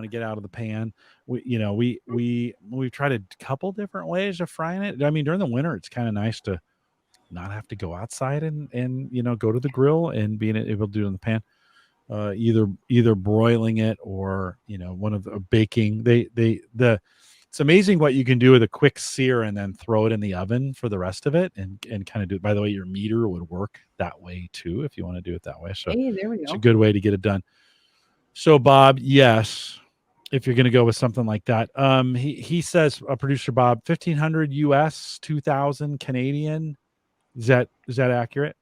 get out of the pan, we've tried a couple different ways of frying it. I mean, during the winter, it's kind of nice to not have to go outside and go to the grill and being able to do it in the pan. Either broiling it or one of the baking. It's amazing what you can do with a quick sear and then throw it in the oven for the rest of it and kind of do it. By the way, your meter would work that way too if you want to do it that way. So hey, there we go. It's a good way to get it done. So Bob, yes, if you're going to go with something like that, he says, producer Bob, 1,500 US, 2,000 Canadian. Is that accurate?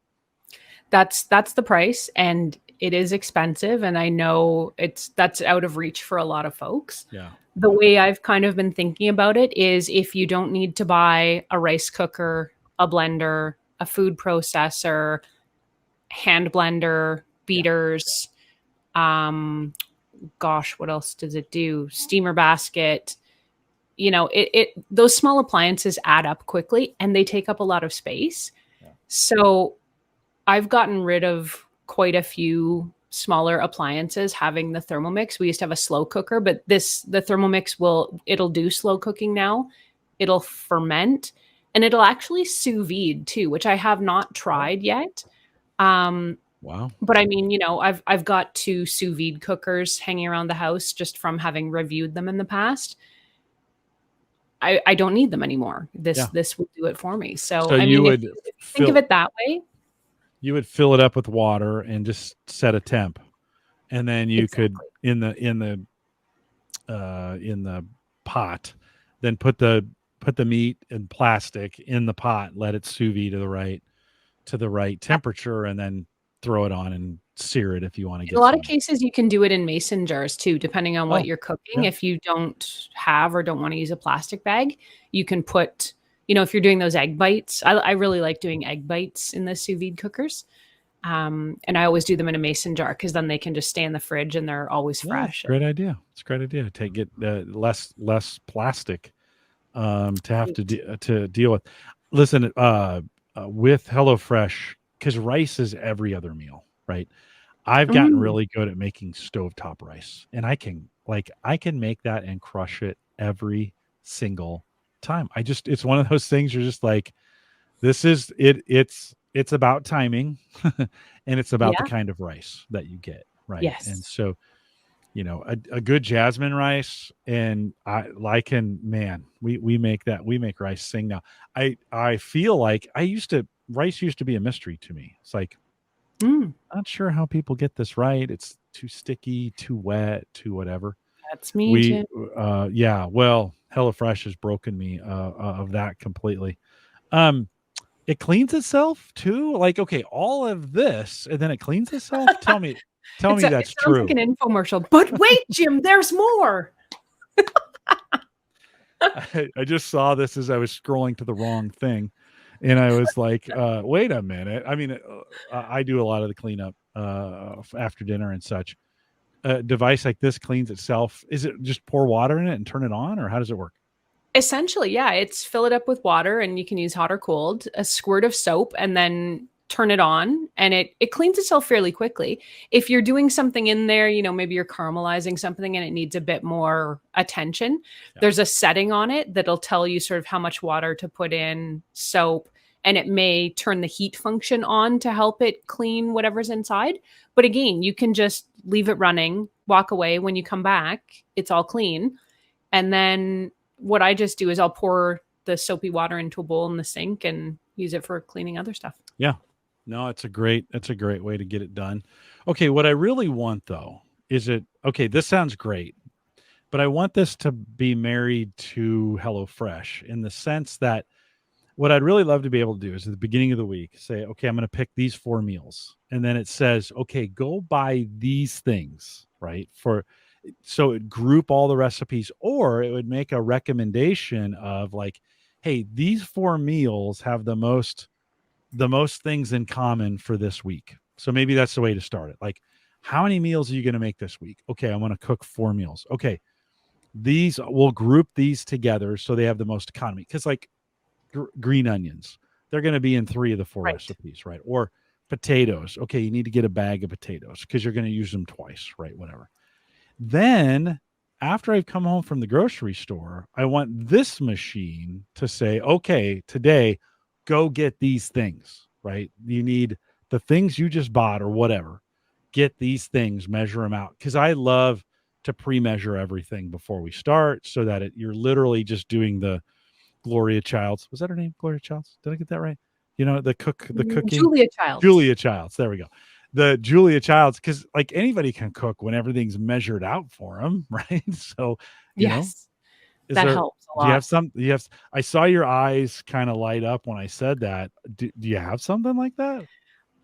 That's the price, and it is expensive, and I know that's out of reach for a lot of folks. Yeah. The way I've kind of been thinking about it is if you don't need to buy a rice cooker, a blender, a food processor, hand blender, beaters, what else does it do? Steamer basket. Those small appliances add up quickly and they take up a lot of space. Yeah. So I've gotten rid of quite a few smaller appliances having the Thermomix. We used to have a slow cooker, but the Thermomix it'll do slow cooking now. It'll ferment and it'll actually sous vide too, which I have not tried yet. Wow. But I mean, I've got 2 sous vide cookers hanging around the house just from having reviewed them in the past. I don't need them anymore. Yeah. This will do it for me. So So I you mean, if would you think of fill it that way, you would fill it up with water and just set a temp, and then you could exactly. in the pot, then put the meat in plastic in the pot, let it sous vide to the right temperature, and then throw it on and sear it if you want to In a get lot of some. cases, you can do it in mason jars too, depending on what Oh, you're cooking. yeah. If you don't have or don't want to use a plastic bag, you can put, if you're doing those egg bites, I really like doing egg bites in the sous vide cookers. And I always do them in a mason jar because then they can just stay in the fridge and they're always Yeah, it's fresh. a great idea. It's a great idea. Take it less plastic to have to deal with. Listen, with HelloFresh, because rice is every other meal, right? I've gotten Mm, really good at making stovetop rice, and I can make that and crush it every single time. It's one of those things you're just like, this is it. It's about timing, and it's about the yeah. kind of rice that you get, right? And Yes. so a good jasmine rice, and man, we make that, we make rice sing now. I feel like rice used to be a mystery to me. It's like, Mm, not sure how people get this right. It's too sticky, too wet, too whatever. that's me, We Jim. Yeah, well, HelloFresh has broken me of that completely. um it cleans itself too, like, okay, all of this and then it cleans itself. Tell me It that's sounds like true. an infomercial. But wait, Jim, there's more. I just saw this as I was scrolling to the wrong thing, and I was like, "Wait a minute." I mean, I do a lot of the cleanup after dinner and such. A device like this cleans itself. Is it just pour water in it and turn it on, or how does it work? Essentially, yeah, it's fill it up with water and you can use hot or cold, a squirt of soap, and then turn it on and it cleans itself fairly quickly. If you're doing something in there, maybe you're caramelizing something and it needs a bit more attention, Yeah. there's a setting on it that'll tell you sort of how much water to put in, soap, and it may turn the heat function on to help it clean whatever's inside. But again, you can just leave it running, walk away. When you come back, it's all clean. And then what I just do is I'll pour the soapy water into a bowl in the sink and use it for cleaning other stuff. Yeah. No, it's a great way to get it done. Okay, what I really want though is okay, this sounds great, but I want this to be married to HelloFresh in the sense that what I'd really love to be able to do is at the beginning of the week say, okay, I'm going to pick these 4 meals. And then it says, okay, go buy these things, right? So it group all the recipes, or it would make a recommendation of like, hey, these 4 meals have the most things in common for this week. So maybe that's the way to start it. Like, how many meals are you going to make this week? Okay, I want to cook 4 meals. Okay, these we'll group these together so they have the most economy. Because like green onions, they're going to be in 3 of the 4 Right. recipes, right? Or potatoes. Okay, you need to get a bag of potatoes because you're going to use them twice, right? Whatever. Then after I've come home from the grocery store, I want this machine to say, okay, today, go get these things, right? You need the things you just bought or whatever. Get these things, measure them out. Because I love to pre-measure everything before we start so that you're literally just doing the Gloria Childs. Was that her name? Gloria Childs? Did I get that right? The cooking. Julia Childs. Julia Childs. There we go. The Julia Childs, because like anybody can cook when everything's measured out for them, right? So, you know, Yes, is that there? helps a Do you lot. have some? Do you have? I saw your eyes kind of light up when I said that. Do you have something like that?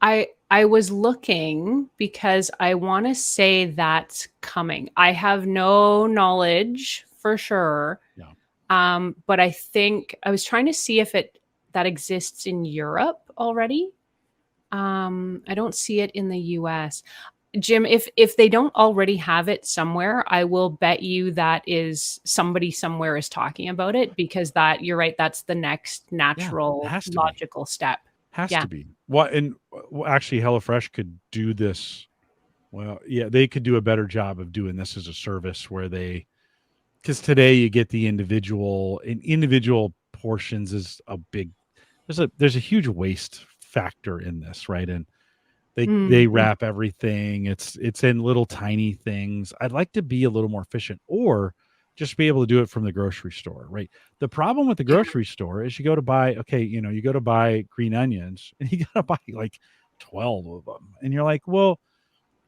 I was looking because I want to say that's coming. I have no knowledge for sure. Yeah. But I think I was trying to see if it that exists in Europe already. I don't see it in the US. Jim, if they don't already have it somewhere, I will bet you that is somebody somewhere is talking about it because that you're right, that's the next Yeah. It natural has to be. logical step. Has Yeah. to be. What and actually, HelloFresh could do this. Well, yeah, they could do a better job of doing this as a service where because today you get the individual portions is a big there's a huge waste factor in this, right? And They wrap everything. It's in little tiny things. I'd like to be a little more efficient, or just be able to do it from the grocery store, right? The problem with the grocery store is you go to buy, you go to buy green onions and you got to buy like 12 of them. And you're like, well,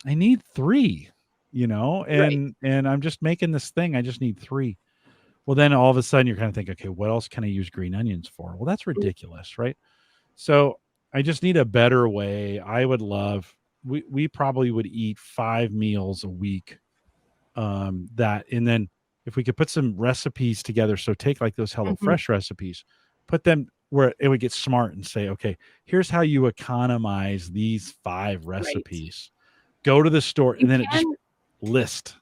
I need 3, and I'm just making this thing. I just need 3. Well, then all of a sudden you're kind of thinking, okay, what else can I use green onions for? Well, that's ridiculous, right? So I just need a better way. I would love, we probably would eat 5 meals a week. And then if we could put some recipes together, so take like those HelloFresh recipes, put them where it would get smart and say, okay, here's how you economize these 5 recipes. Go to the store and then it just list.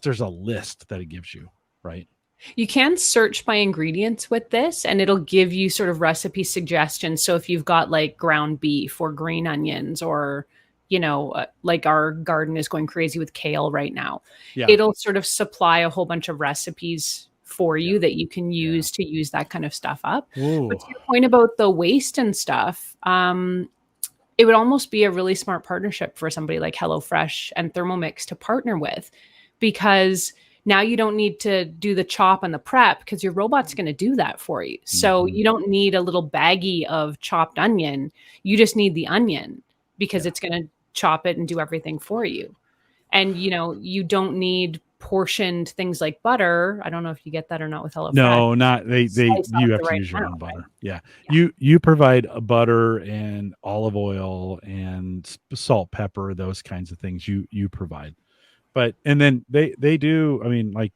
There's a list that it gives you, right? You can search by ingredients with this and it'll give you sort of recipe suggestions. So if you've got like ground beef or green onions or, like our garden is going crazy with kale right now, it'll sort of supply a whole bunch of recipes for you that you can use to use that kind of stuff up. Ooh. But to your point about the waste and stuff, it would almost be a really smart partnership for somebody like HelloFresh and Thermomix to partner with, because now you don't need to do the chop and the prep because your robot's going to do that for you. So you don't need a little baggie of chopped onion. You just need the onion because it's going to chop it and do everything for you. And, you don't need portioned things like butter. I don't know if you get that or not with HelloFresh. No, not you have to use your own butter. Right? Yeah. You provide a butter and olive oil and salt, pepper, those kinds of things you provide. But, and then they do,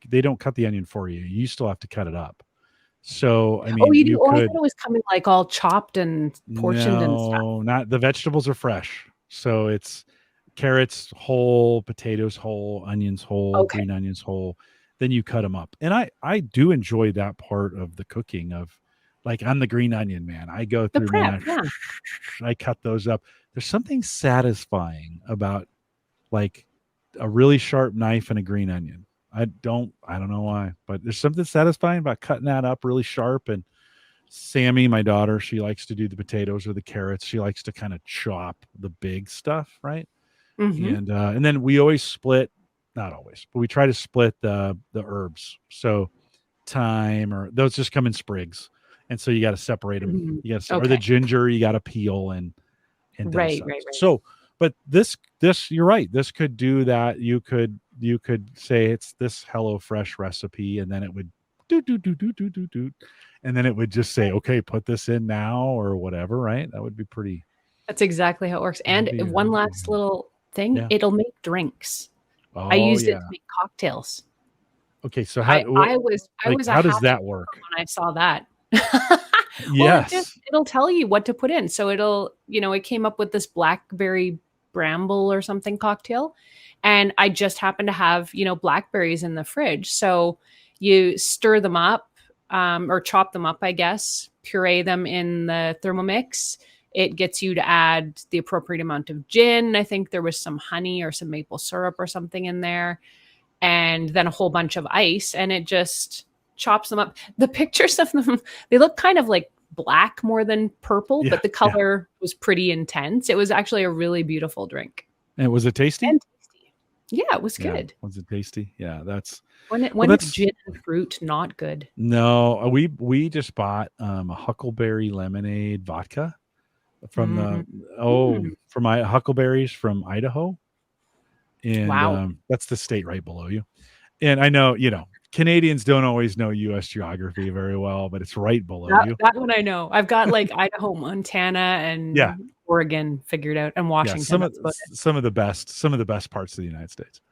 they don't cut the onion for you. You still have to cut it up. So, you do? I thought it was coming like all chopped and portioned and stuff. No, not the vegetables are fresh. So it's carrots whole, potatoes whole, onions whole, green onions whole. Then you cut them up. And I do enjoy that part of the cooking of, like, I'm the green onion man. I go through, I cut those up. There's something satisfying about like a really sharp knife and a green onion. I don't know why, but there's something satisfying about cutting that up really sharp. And Sammy, my daughter, she likes to do the potatoes or the carrots. She likes to kind of chop the big stuff, right? And then we always split, not always, but we try to split the herbs. So thyme, or those just come in sprigs, and so you got to separate them. You got to, or the ginger, you got to peel and right. So, but this you're right. This could do that. You could say it's this HelloFresh recipe, and then it would do, and then it would just say, okay, put this in now or whatever, right? That would be pretty. That's exactly how it works. And one last little thing, it'll make drinks. I used it to make cocktails. Okay, so how does that work? When I saw that. Yes. It'll tell you what to put in. So it'll, it came up with this blackberry bramble or something cocktail. And I just happened to have, blackberries in the fridge. So you stir them up, or chop them up, I guess, puree them in the Thermomix. It gets you to add the appropriate amount of gin. I think there was some honey or some maple syrup or something in there. And then a whole bunch of ice. And it just chops them up. The pictures of them, they look kind of like black more than purple, but the color was pretty intense. It was actually a really beautiful drink. And was it tasty? Yeah, it was good. Was it tasty? Yeah, that's when it's gin and fruit, not good. No, we just bought a huckleberry lemonade vodka from from my huckleberries from Idaho, and that's the state right below you. And I know Canadians don't always know U.S. geography very well, but it's right below you. That one I know. I've got like Idaho, Montana, and Oregon figured out, and Washington. Some of the best parts of the United States,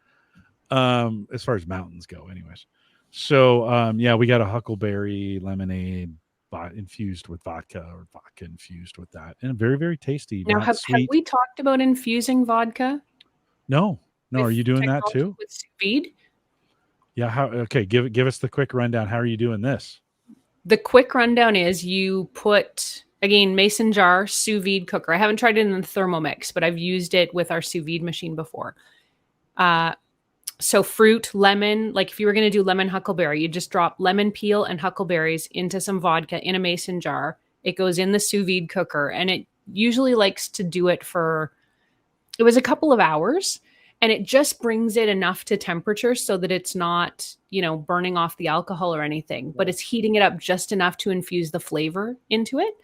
as far as mountains go, anyways. So we got a huckleberry lemonade infused with vodka, or vodka infused with that, and very, very tasty. Now, have we talked about infusing vodka? No. Are you doing that too? With sous vide? Yeah. Give us the quick rundown. How are you doing this? The quick rundown is you put, again, mason jar, sous vide cooker. I haven't tried it in the Thermomix, but I've used it with our sous vide machine before. So fruit, lemon, like if you were going to do lemon huckleberry, you just drop lemon peel and huckleberries into some vodka in a mason jar. It goes in the sous vide cooker, and it usually likes to do it for It was a couple of hours, and it just brings it enough to temperature so that it's not, burning off the alcohol or anything, but it's heating it up just enough to infuse the flavor into it.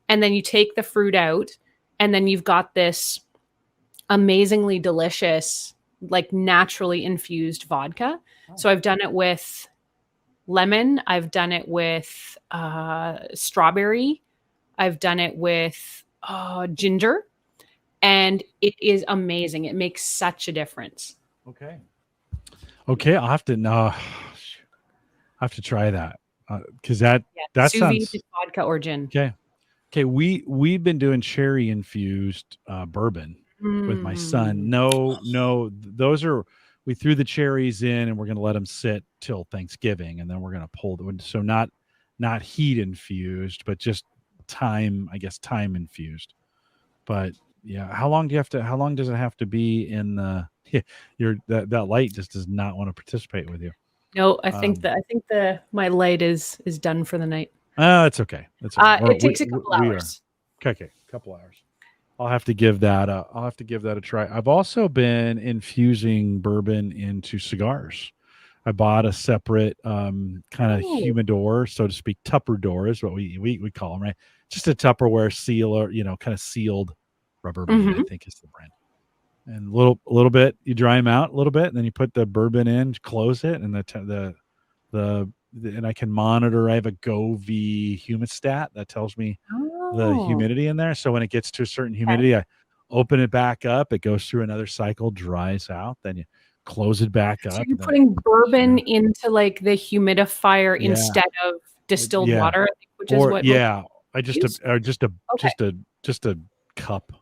And then you take the fruit out, and then you've got this amazingly delicious, like naturally infused vodka. So I've done it with lemon. I've done it with strawberry. I've done it with ginger. And it is amazing. It makes such a difference. Okay. I'll have to try that. Cause that sous sounds vide vodka or gin. Okay. We've been doing cherry infused bourbon with my son. No, we threw the cherries in and we're going to let them sit till Thanksgiving. And then we're going to pull them. So not heat infused, but just time infused. But yeah, how long does it have to be in the that light just does not want to participate with you? No, I think my light is done for the night. It's okay. It takes a couple hours. Okay, couple hours. I'll have to give that a try. I've also been infusing bourbon into cigars. I bought a separate kind of humidor, so to speak, Tupperware is what we call them, right? Just a Tupperware sealer, kind of sealed Rubbermaid, I think is the brand. And a little bit, you dry them out a little bit, and then you put the bourbon in, close it, and and I can monitor. I have a Govee humidistat that tells me the humidity in there. So when it gets to a certain humidity, I open it back up. It goes through another cycle, dries out. Then you close it back up. So you're putting bourbon into like the humidifier instead of distilled water, which is what. Yeah, just a cup.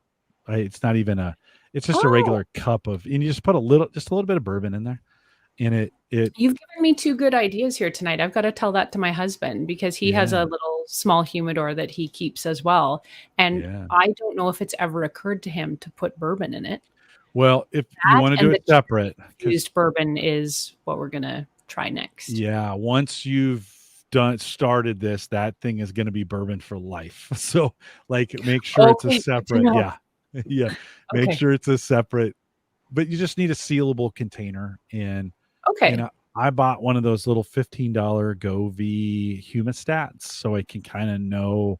It's not even it's just a regular cup of, and you just put a little bit of bourbon in there. And you've given me two good ideas here tonight. I've got to tell that to my husband because he has a little small humidor that he keeps as well. And I don't know if it's ever occurred to him to put bourbon in it. Well, if you want to do it separate, used bourbon is what we're going to try next. Yeah. Once you've started this, that thing is going to be bourbon for life. So like, make sure it's a separate. Yeah. Make sure it's a separate, but you just need a sealable container. And I bought one of those little $15 Govee humidistats, so I can kind of know,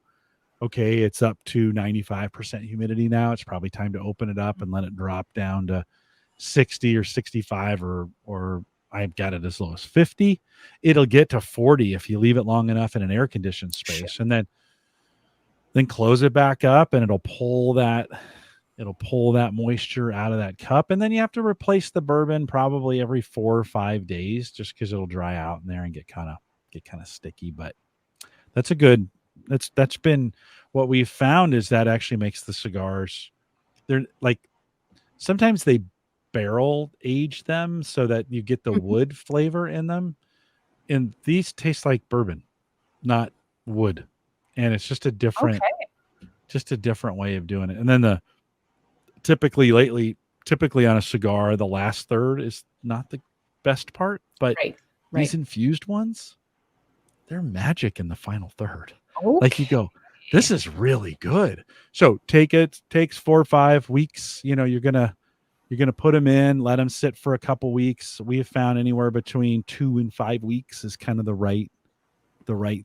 okay, it's up to 95% humidity now. It's probably time to open it up and let it drop down to 60 or 65, or I've got it as low as 50. It'll get to 40 if you leave it long enough in an air conditioned space, and then close it back up, and it'll pull that moisture out of that cup. And then you have to replace the bourbon probably every 4 or 5 days, just because it'll dry out in there and get kind of sticky. But that's been what we've found, is that actually makes the cigars, they're like, sometimes they barrel age them so that you get the wood flavor in them. And these taste like bourbon, not wood. And it's just a different way of doing it. And then typically on a cigar, the last third is not the best part, but these infused ones, they're magic in the final third. Like you go, this is really good. So takes 4 or 5 weeks. You're going to put them in, let them sit for a couple weeks. We have found anywhere between 2 and 5 weeks is kind of the right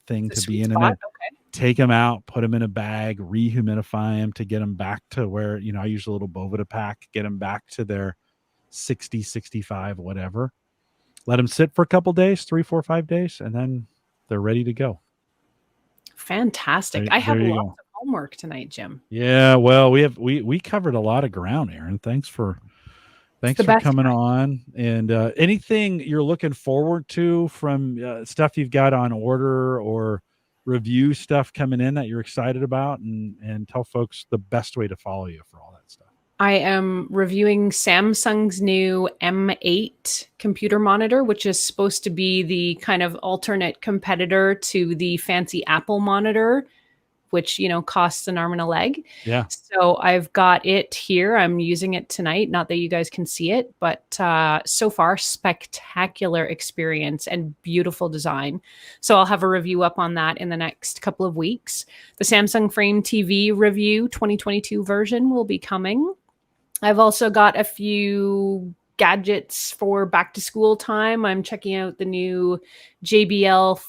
thing to be in. And then take them out, put them in a bag, rehumidify them to get them back to where, I use a little Bovita pack, get them back to their 60, 65, whatever. Let them sit for a couple days, 3, 4, 5 days, and then they're ready to go. Fantastic. I have lots of homework tonight, Jim. Yeah, well, we covered a lot of ground, Erin. Thanks for coming on. And anything you're looking forward to from stuff you've got on order or review stuff coming in that you're excited about, and tell folks the best way to follow you for all that stuff. I am reviewing Samsung's new M8 computer monitor, which is supposed to be the kind of alternate competitor to the fancy Apple monitor, which, costs an arm and a leg. Yeah. So I've got it here. I'm using it tonight. Not that you guys can see it, but so far, spectacular experience and beautiful design. So I'll have a review up on that in the next couple of weeks. The Samsung Frame TV review 2022 version will be coming. I've also got a few gadgets for back to school time. I'm checking out the new JBL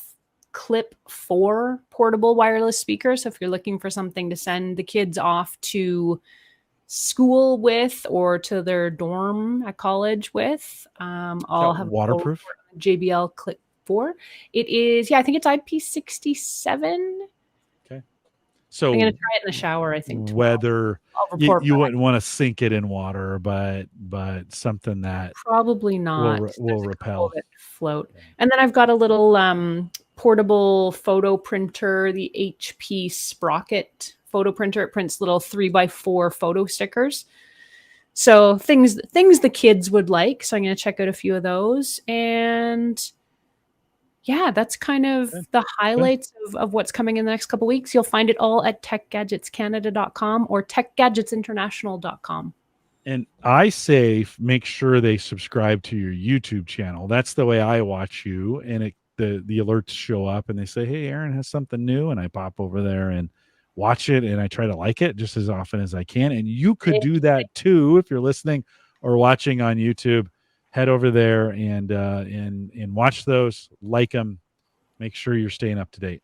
Clip 4 portable wireless speaker. So if you're looking for something to send the kids off to school with or to their dorm at college with, I'll have waterproof. a JBL Clip 4. It is, yeah, I think it's IP67. Okay. So I'm going to try it in the shower, I think, tomorrow. Whether you wouldn't want to sink it in water, but something that probably not will repel. Float. And then I've got a little portable photo printer, the HP Sprocket photo printer. It prints little 3x4 photo stickers. So things the kids would like. So I'm going to check out a few of those. And yeah, that's kind of the highlights of what's coming in the next couple of weeks. You'll find it all at techgadgetscanada.com or techgadgetsinternational.com. And I say make sure they subscribe to your YouTube channel. That's the way I watch you. And the alerts show up and they say, hey, Erin has something new. And I pop over there and watch it. And I try to like it just as often as I can. And you could do that too. If you're listening or watching on YouTube, head over there and watch those, like them, make sure you're staying up to date.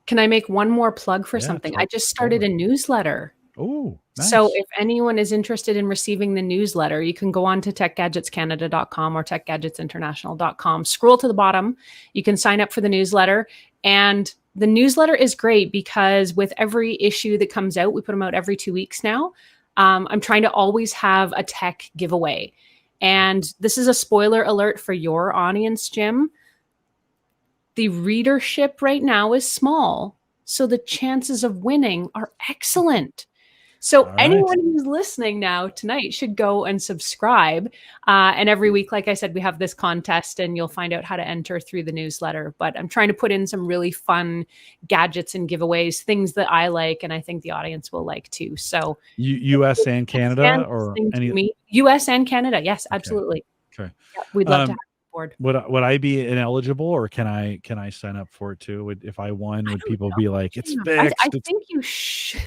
Can I make one more plug for something? I just started a newsletter. Oh, nice. So if anyone is interested in receiving the newsletter, you can go on to techgadgetscanada.com or techgadgetsinternational.com. Scroll to the bottom. You can sign up for the newsletter. And the newsletter is great because with every issue that comes out, we put them out every 2 weeks now. I'm trying to always have a tech giveaway. And this is a spoiler alert for your audience, Jim. The readership right now is small, so the chances of winning are excellent. So anyone who's listening now tonight should go and subscribe. And every week, like I said, we have this contest and you'll find out how to enter through the newsletter. But I'm trying to put in some really fun gadgets and giveaways, things that I like and I think the audience will like too. So US and Canada or any US and Canada. Yes, absolutely. Okay. Yeah, we'd love to have you aboard. Would I be ineligible or can I sign up for it too? Would if I won, would people be like, it's fixed? I think you should.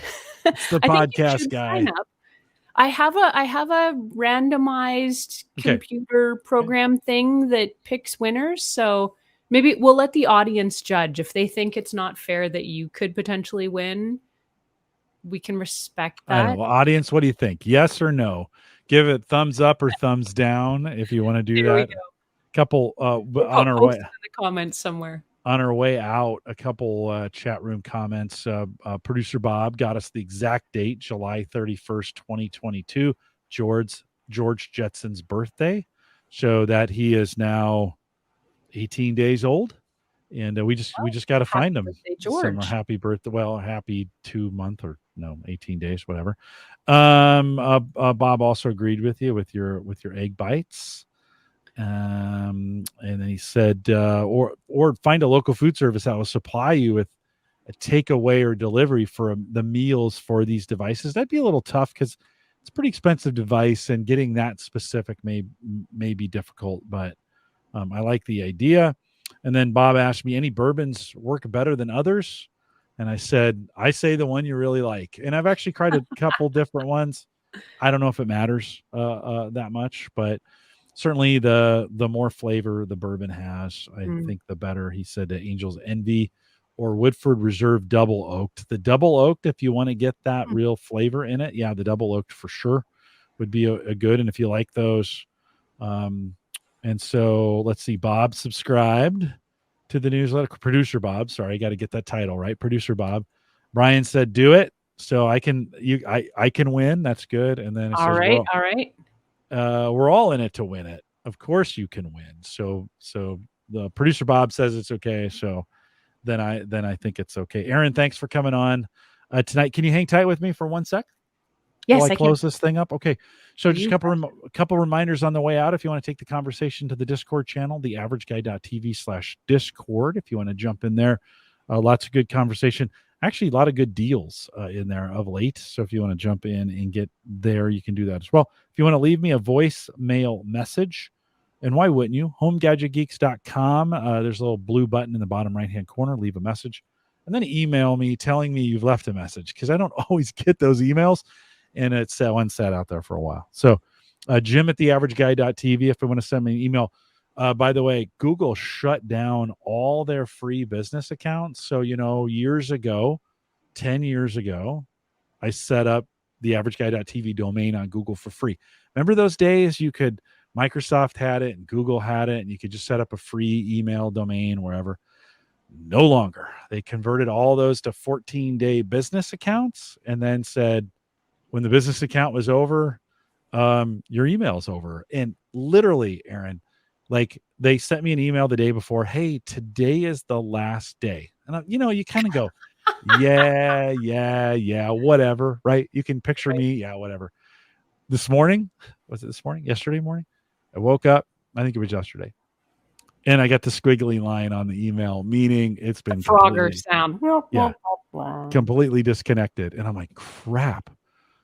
It's the podcast guy. I have a randomized computer program thing that picks winners. So maybe we'll let the audience judge. If they think it's not fair that you could potentially win, we can respect that. I don't know. Audience, what do you think? Yes or no? Give it thumbs up or thumbs down if you want to do that. Couple on our way in the comments somewhere. On our way out, a couple chat room comments. Producer Bob got us the exact date, July 31st, 2022, George Jetson's birthday. So that he is now 18 days old. And we just got to find him. George. Happy birthday. Well, happy 2 month or no, 18 days, whatever. Bob also agreed with you with your egg bites. And then he said, or find a local food service that will supply you with a takeaway or delivery for the meals for these devices. That'd be a little tough because it's a pretty expensive device and getting that specific may be difficult, but I like the idea. And then Bob asked me, any bourbons work better than others? And I said, I say the one you really like. And I've actually tried a couple different ones. I don't know if it matters that much, but certainly the more flavor the bourbon has, I think the better. He said Angel's Envy or Woodford Reserve Double Oaked. The Double Oaked, if you want to get that real flavor in it, yeah, the Double Oaked for sure would be a good. And if you like those, and so let's see, Bob subscribed to the newsletter. Producer Bob, sorry, I got to get that title right. Producer Bob. Brian said, do it. So I can win. That's good. And then it all says, right. We're all in it to win it. Of course you can win. So the producer Bob says it's okay. So then I think it's okay. Erin, thanks for coming on tonight. Can you hang tight with me for 1 sec? Yes, while I close can. this thing up. Okay. So just a couple reminders on the way out. If you want to take the conversation to the Discord channel, theaverageguy.tv/Discord. If you want to jump in there, lots of good conversation. Actually, a lot of good deals in there of late. So if you want to jump in and get there, you can do that as well. If you want to leave me a voicemail message, and why wouldn't you? HomeGadgetGeeks.com. There's a little blue button in the bottom right-hand corner. Leave a message. And then email me telling me you've left a message because I don't always get those emails. and it's one sat out there for a while. So Jim at theaverageguy.tv if you want to send me an email. By the way, Google shut down all their free business accounts. So, years ago, 10 years ago, I set up the averageguy.tv domain on Google for free. Remember those days Microsoft had it and Google had it, and you could just set up a free email domain wherever? No longer. They converted all those to 14-day business accounts and then said, when the business account was over, your email's over. And literally, Erin, like they sent me an email the day before, hey, today is the last day. And you kind of go, yeah, whatever, right? You can picture me, yeah, whatever. This morning, was it this morning? Yesterday morning? I woke up, I think it was yesterday, and I got the squiggly line on the email, meaning it's been Frogger sound. Yeah, completely disconnected. And I'm like, crap.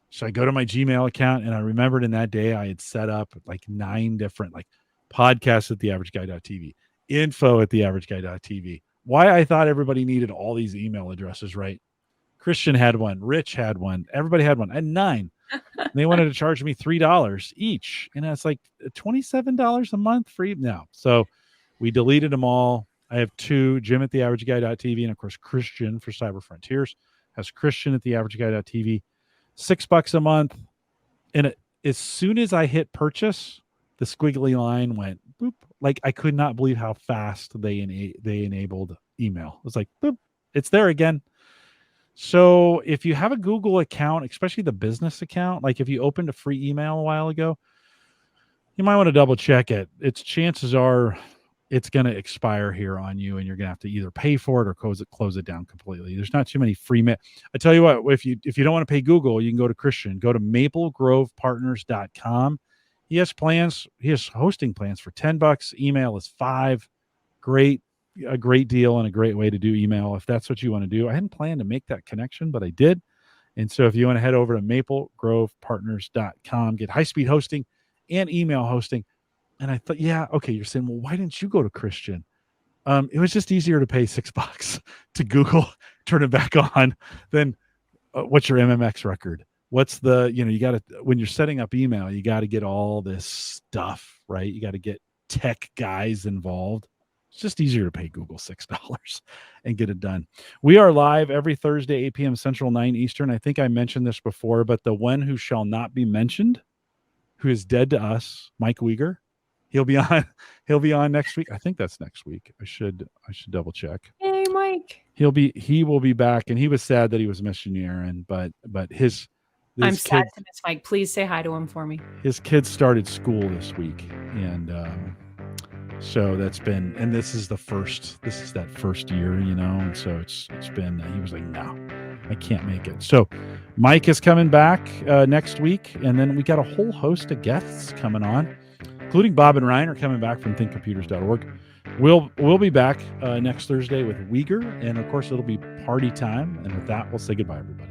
So I go to my Gmail account, and I remembered in that day I had set up like 9 different podcasts at theaverageguy.tv, info at theaverageguy.tv. Why I thought everybody needed all these email addresses, right? Christian had one, Rich had one, everybody had one. I had 9. They wanted to charge me $3 each. And it's like $27 a month free now. So we deleted them all. I have 2, Jim at theaverageguy.tv, and of course Christian for Cyber Frontiers has Christian at theaverageguy.tv. $6 a month. And as soon as I hit purchase, the squiggly line went boop. Like I could not believe how fast they enabled email. It was like boop, it's there again. So if you have a Google account, especially the business account, like if you opened a free email a while ago, you might want to double check it. Chances are it's going to expire here on you, and you're going to have to either pay for it or close it down completely. There's not too many free. I tell you what, if you don't want to pay Google, you can go to Christian. Go to maplegrovepartners.com. He has plans. He has hosting plans for $10. Email is $5. A great deal and a great way to do email if that's what you want to do. I hadn't planned to make that connection, but I did. And so if you want to head over to maplegrovepartners.com, get high-speed hosting and email hosting. And I thought, yeah, okay, you're saying, well, why didn't you go to Christian? It was just easier to pay $6 to Google, turn it back on, than what's your MMX record? What's the, you got to, when you're setting up email, you got to get all this stuff, right? You got to get tech guys involved. It's just easier to pay Google $6 and get it done. We are live every Thursday, 8 p.m. Central, 9 Eastern. I think I mentioned this before, but the one who shall not be mentioned, who is dead to us, Mike Uyghur, he'll be on next week. I think that's next week. I should double check. Hey, Mike. He will be back, and he was sad that he was missing Erin, but I'm sad to miss Mike. Please say hi to him for me. His kids started school this week, and so that's been, and this is that first year, and so it's been, he was like, no, I can't make it. So Mike is coming back next week, and then we got a whole host of guests coming on, including Bob and Ryan are coming back from thinkcomputers.org. We'll be back next Thursday with Uyghur, and of course it'll be party time. And with that, we'll say goodbye, everybody.